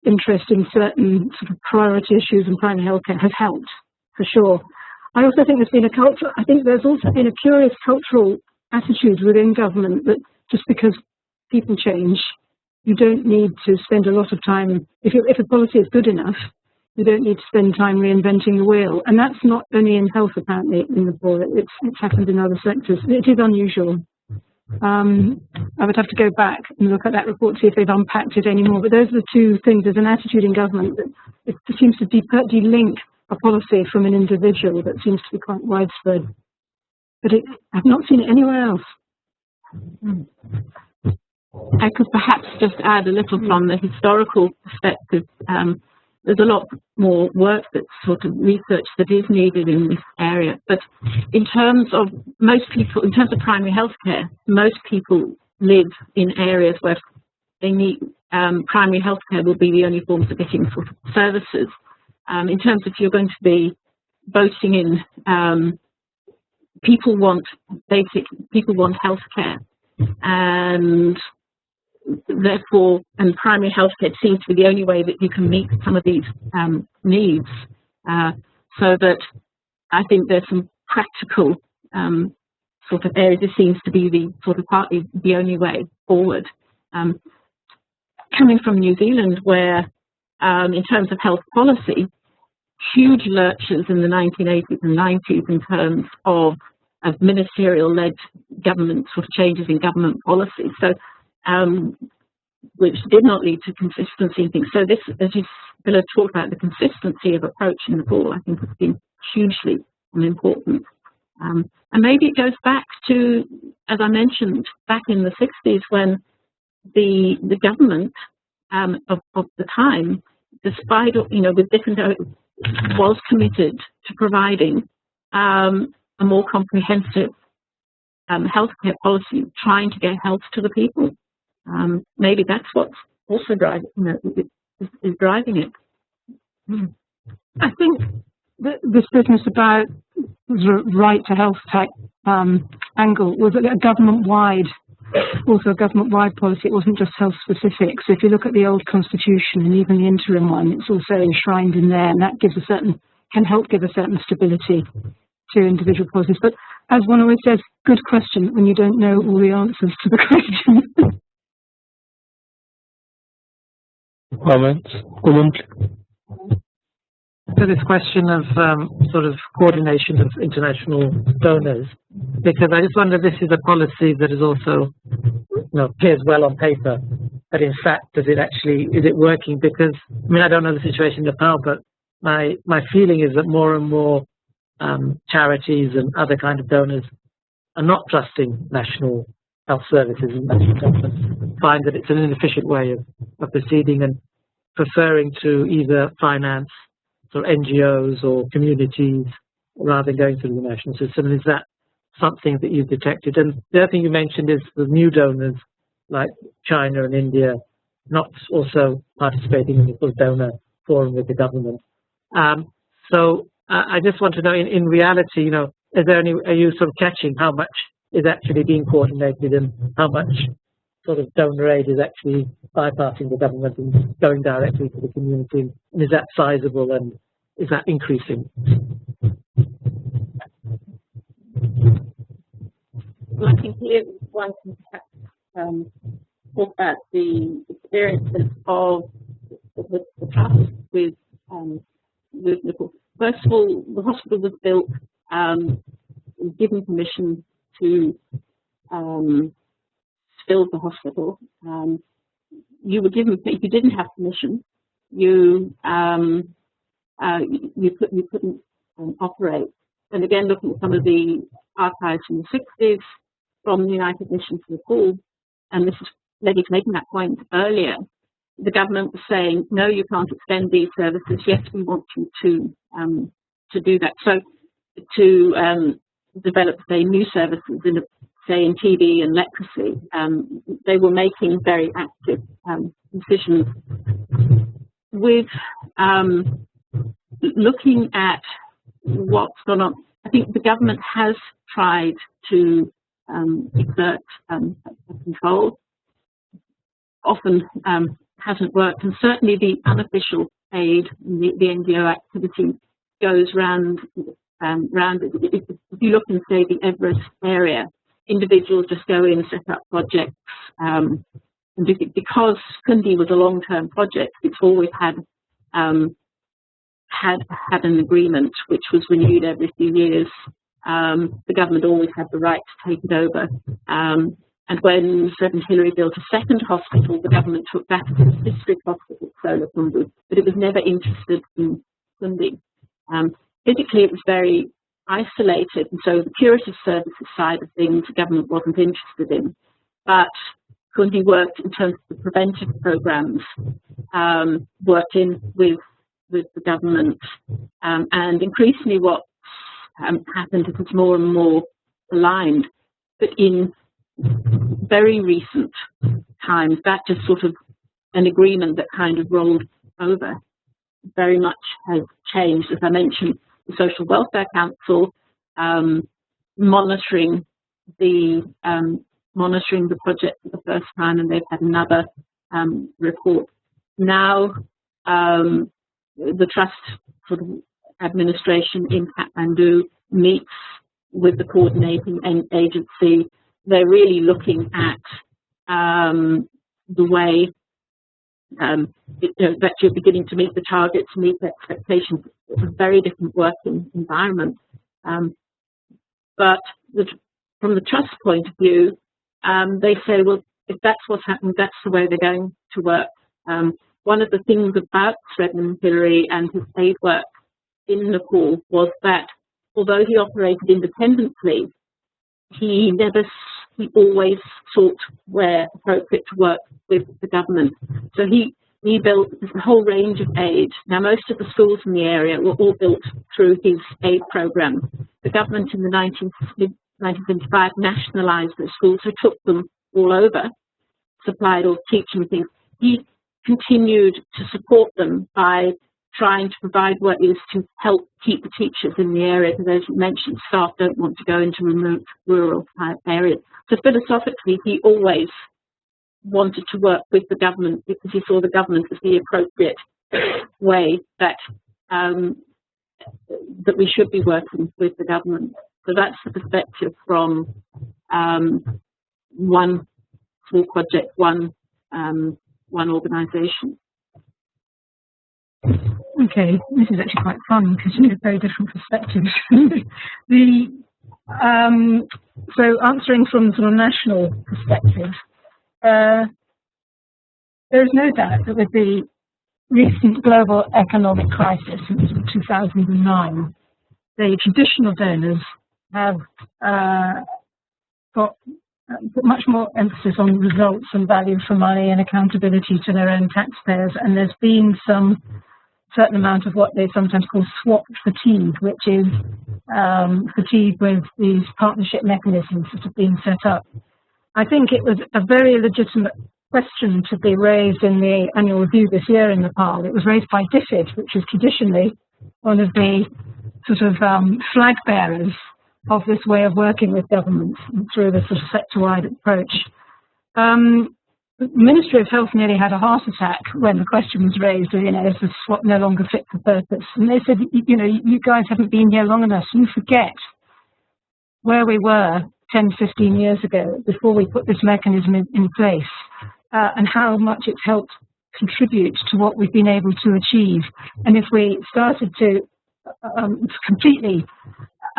interest in certain sort of priority issues in primary healthcare has helped, for sure. I also think there's also been a curious cultural attitude within government that just because people change, you don't need to spend a lot of time, if a policy is good enough, you don't need to spend time reinventing the wheel. And that's not only in health, apparently, in Nepal. It's happened in other sectors. It is unusual. I would have to go back and look at that report, see if they've unpacked it anymore. But those are the two things. There's an attitude in government that it seems to de-link a policy from an individual that seems to be quite widespread. But I've not seen it anywhere else. I could perhaps just add a little from the historical perspective. There's a lot more work, that sort of research that is needed in this area. But in terms of primary healthcare, most people live in areas where they need primary healthcare will be the only forms of getting sort of services. In terms of if you're going to be voting in, people want healthcare, and therefore, and primary healthcare seems to be the only way that you can meet some of these needs. So that I think there's some practical sort of areas. It seems to be the sort of partly the only way forward. Coming from New Zealand, where in terms of health policy, huge lurches in the 1980s and 90s in terms of ministerial-led government sort of changes in government policy. So. Which did not lead to consistency in things. So this, as you talked about, the consistency of approach in Nepal, I think has been hugely important. And maybe it goes back to, as I mentioned, back in the 60s when the government of the time, despite, with different, was committed to providing a more comprehensive healthcare policy, trying to get health to the people. Maybe that's what's also driving, is driving it. I think this business about the right to health type angle was a government-wide policy. It wasn't just health-specific. So if you look at the old constitution and even the interim one, it's also enshrined in there, and that can help give a certain stability to individual policies. But as one always says, good question when you don't know all the answers to the question. Comments? to this question of sort of coordination of international donors, because I just wonder if this is a policy that is also, appears well on paper, but in fact, is it working? Because, I mean, I don't know the situation in Nepal, but my feeling is that more and more charities and other kind of donors are not trusting national health services and national governments, find that it's an inefficient way of proceeding and preferring to either finance or NGOs or communities rather than going through the national system. And is that something that you've detected? And the other thing you mentioned is the new donors like China and India not also participating in the sort of donor forum with the government. So I just want to know, in reality, are you sort of catching how much is actually being coordinated and how much sort of donor aid is actually bypassing the government and going directly to the community? And is that sizable and is that increasing? Well, I think here one can talk about the experiences of the trust with Nepal. First of all, the hospital was built, given permission to build the hospital. You were given, if you didn't have permission, you couldn't operate. And again, looking at some of the archives from the 60s from the United Nations Nepal, and this is Lady making that point earlier, the government was saying, no, you can't extend these services. Yes, we want you to do that. So to develop, say, new services in, say, in TB and leprosy, they were making very active decisions. With looking at what's gone on, I think the government has tried to exert control. Often hasn't worked, and certainly the unofficial aid, the NGO activity goes round. If you look in, say, the Everest area, individuals just go in, set up projects, and because Kundi was a long-term project, it's always had an agreement which was renewed every few years. The government always had the right to take it over. And when President Hillary built a second hospital, the government took that as a district hospital, Solar Kundi, but it was never interested in Kundi. Physically, it was very isolated, and so the curative services side of things, the government wasn't interested in. But Kundi worked in terms of the preventive programs, worked in with the government, and increasingly what happened is it's more and more aligned. But in very recent times, that just sort of an agreement that kind of rolled over very much has changed. As I mentioned, the Social Welfare Council monitoring the project for the first time, and they've had another report. Now the trust sort of administration in Kathmandu meets with the coordinating agency. They're really looking at the way that you're beginning to meet the targets, meet the expectations. It's a very different working environment. But from the trust point of view, they say, well, if that's what's happening, that's the way they're going to work. One of the things about President Hillary and his aid work in Nepal was that although he operated independently, he always sought where appropriate to work with the government. So he built a whole range of aid. Now, most of the schools in the area were all built through his aid program. The government in the 1975 nationalised those schools, so took them all over, supplied all teaching things. He continued to support them by trying to provide what is to help keep the teachers in the area, because as you mentioned, staff don't want to go into remote rural type areas. So philosophically, he always wanted to work with the government because he saw the government as the appropriate way that that we should be working with the government. So that's the perspective from one small project, one organisation. Okay, this is actually quite fun because you have very different perspectives. So answering from sort of national perspective, there is no doubt that with the recent global economic crisis since 2009, the traditional donors have put much more emphasis on results and value for money and accountability to their own taxpayers, and there's been some certain amount of what they sometimes call swap fatigue, which is fatigue with these partnership mechanisms that have been set up. I think it was a very legitimate question to be raised in the annual review this year in Nepal. It was raised by DFID, which is traditionally one of the sort of flag bearers of this way of working with governments through this sort of sector-wide approach. The Ministry of Health nearly had a heart attack when the question was raised, you know, is the swap no longer fit for purpose? And they said, you know, you guys haven't been here long enough. You forget where we were 10, 15 years ago before we put this mechanism in place, and how much it's helped contribute to what we've been able to achieve. And if we started to completely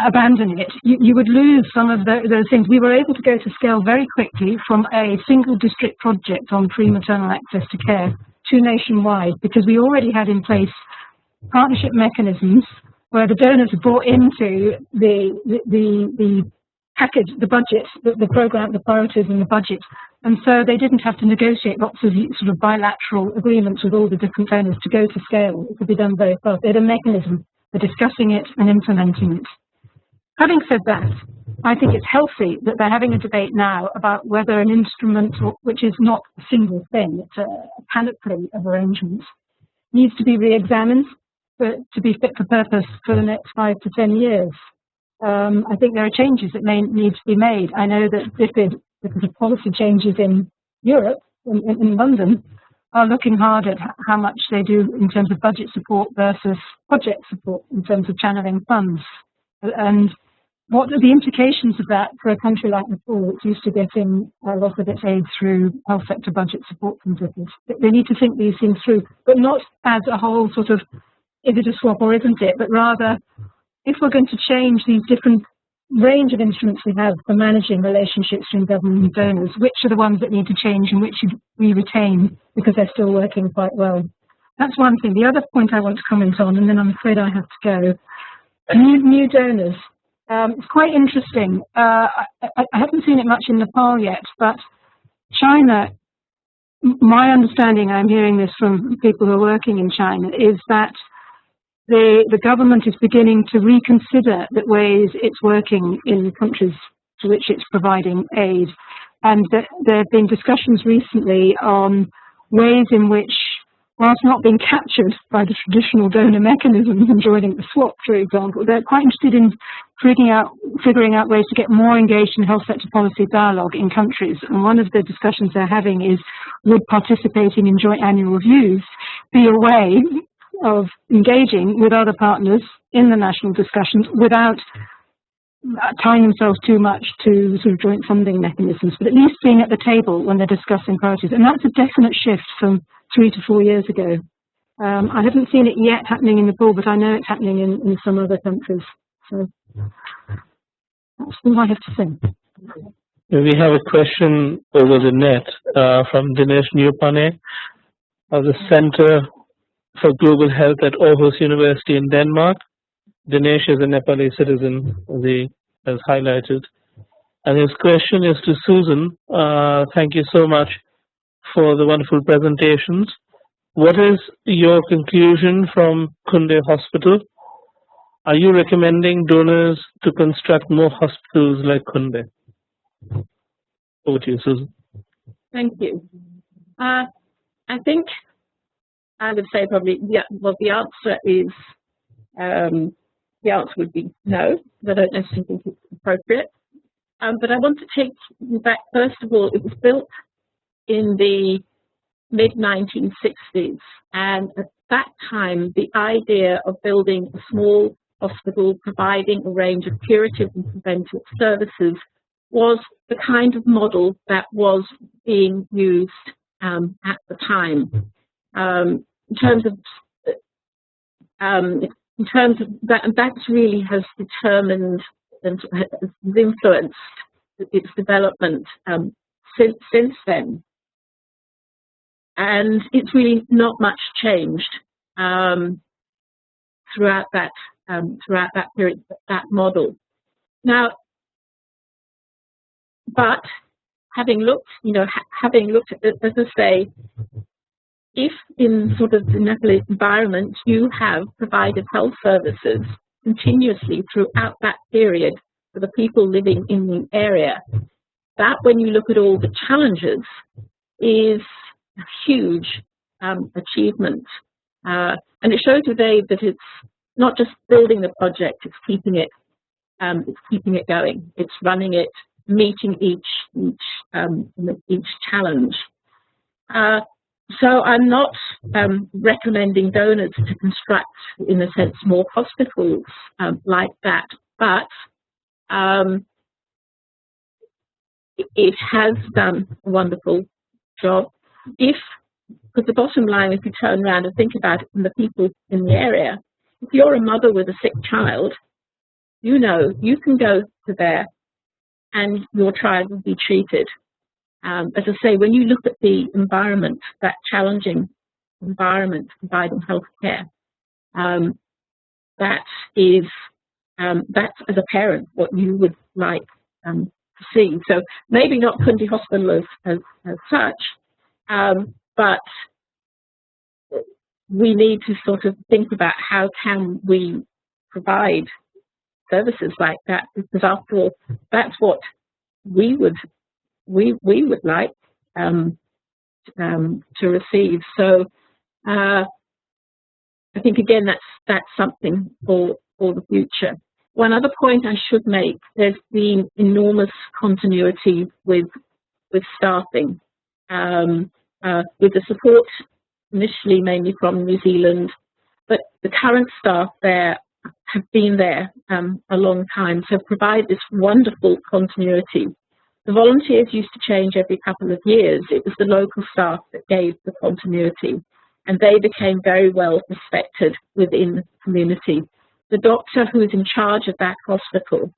abandon it, you would lose some of those things. We were able to go to scale very quickly from a single district project on prematernal access to care to nationwide, because we already had in place partnership mechanisms where the donors brought into the package, the budget, the program, the priorities and the budget. And so they didn't have to negotiate lots of sort of bilateral agreements with all the different donors to go to scale. It could be done very fast. They had a mechanism for discussing it and implementing it. Having said that, I think it's healthy that they're having a debate now about whether an instrument, which is not a single thing, it's a panoply of arrangements, needs to be re-examined to be fit for purpose for the next 5 to 10 years. I think there are changes that may need to be made. I know that DFID, because of policy changes in Europe, in London, are looking hard at how much they do in terms of budget support versus project support in terms of channeling funds. And what are the implications of that for a country like Nepal, which used to getting a lot of its aid through health sector budget support from DFID? They need to think these things through, but not as a whole sort of, is it a swap or isn't it? But rather, if we're going to change these different range of instruments we have for managing relationships between government and donors, which are the ones that need to change and which should we retain because they're still working quite well? That's one thing. The other point I want to comment on, and then I'm afraid I have to go, new donors. It's quite interesting. I haven't seen it much in Nepal yet, but China, my understanding, I'm hearing this from people who are working in China, is that the government is beginning to reconsider the ways it's working in countries to which it's providing aid. And there have been discussions recently on ways in which, whilst not being captured by the traditional donor mechanisms and joining the swap, for example, they're quite interested in figuring out ways to get more engaged in health sector policy dialogue in countries. And one of the discussions they're having is, would participating in joint annual reviews be a way of engaging with other partners in the national discussions without tying themselves too much to sort of joint funding mechanisms, but at least being at the table when they're discussing priorities. And that's a definite shift from 3 to 4 years ago. I haven't seen it yet happening in Nepal, but I know it's happening in some other countries. So that's all I have to say. We have a question over the net from Dinesh Newpane of the Center for Global Health at Aarhus University in Denmark. Dinesh is a Nepali citizen, as he has highlighted. And his question is to Susan. Thank you so much for the wonderful presentations. What is your conclusion from Kundi Hospital? Are you recommending donors to construct more hospitals like Kundi? Over to you, Susan. Thank you. I think I would say probably, yeah, well, the answer is, the answer would be no. I don't necessarily think it's appropriate. But I want to take you back. First of all, it was built in the mid-1960s. And at that time, the idea of building a small hospital providing a range of curative and preventive services was the kind of model that was being used at the time. In terms of in terms of that, and that really has determined and has influenced its development since then. And it's really not much changed throughout that period, that model. Now, but having looked, as I say, if in sort of the Nepalese environment you have provided health services continuously throughout that period for the people living in the area, that when you look at all the challenges is a huge achievement. And it shows today that it's not just building the project, it's keeping it going, it's running it, meeting each challenge. So I'm not recommending donors to construct, in a sense, more hospitals like that, but it has done a wonderful job. Because the bottom line, if you turn around and think about it from the people in the area, if you're a mother with a sick child, you know you can go to there and your child will be treated. As I say, when you look at the environment, that challenging environment providing healthcare, that is, that's as a parent what you would like to see. So maybe not Kundi Hospital as such, but we need to sort of think about how can we provide services like that, because after all, that's what we would like to receive. So I think again that's something for the future. One other point I should make: there's been enormous continuity with staffing, with the support initially mainly from New Zealand, but the current staff there have been there a long time, so provide this wonderful continuity. The volunteers used to change every couple of years. It was the local staff that gave the continuity, and they became very well respected within the community. The doctor who was in charge of that hospital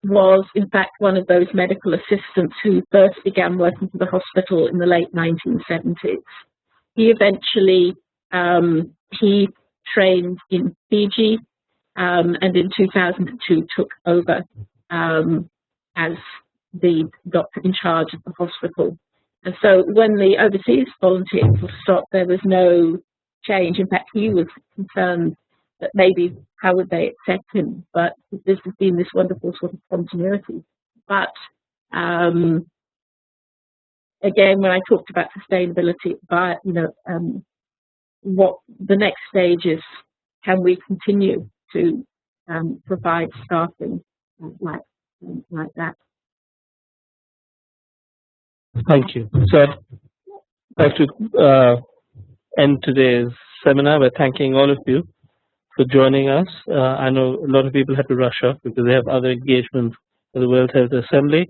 was, in fact, one of those medical assistants who first began working for the hospital in the late 1970s. He eventually, he trained in Fiji, and in 2002 took over as the doctor in charge of the hospital. And so when the overseas volunteers were stopped, there was no change. In fact, he was concerned that maybe how would they accept him, but this has been this wonderful sort of continuity. But again, when I talked about sustainability, what the next stage is, can we continue to provide staffing like that? Thank you. So I'd like to end today's seminar by thanking all of you for joining us. I know a lot of people had to rush off because they have other engagements for the World Health Assembly.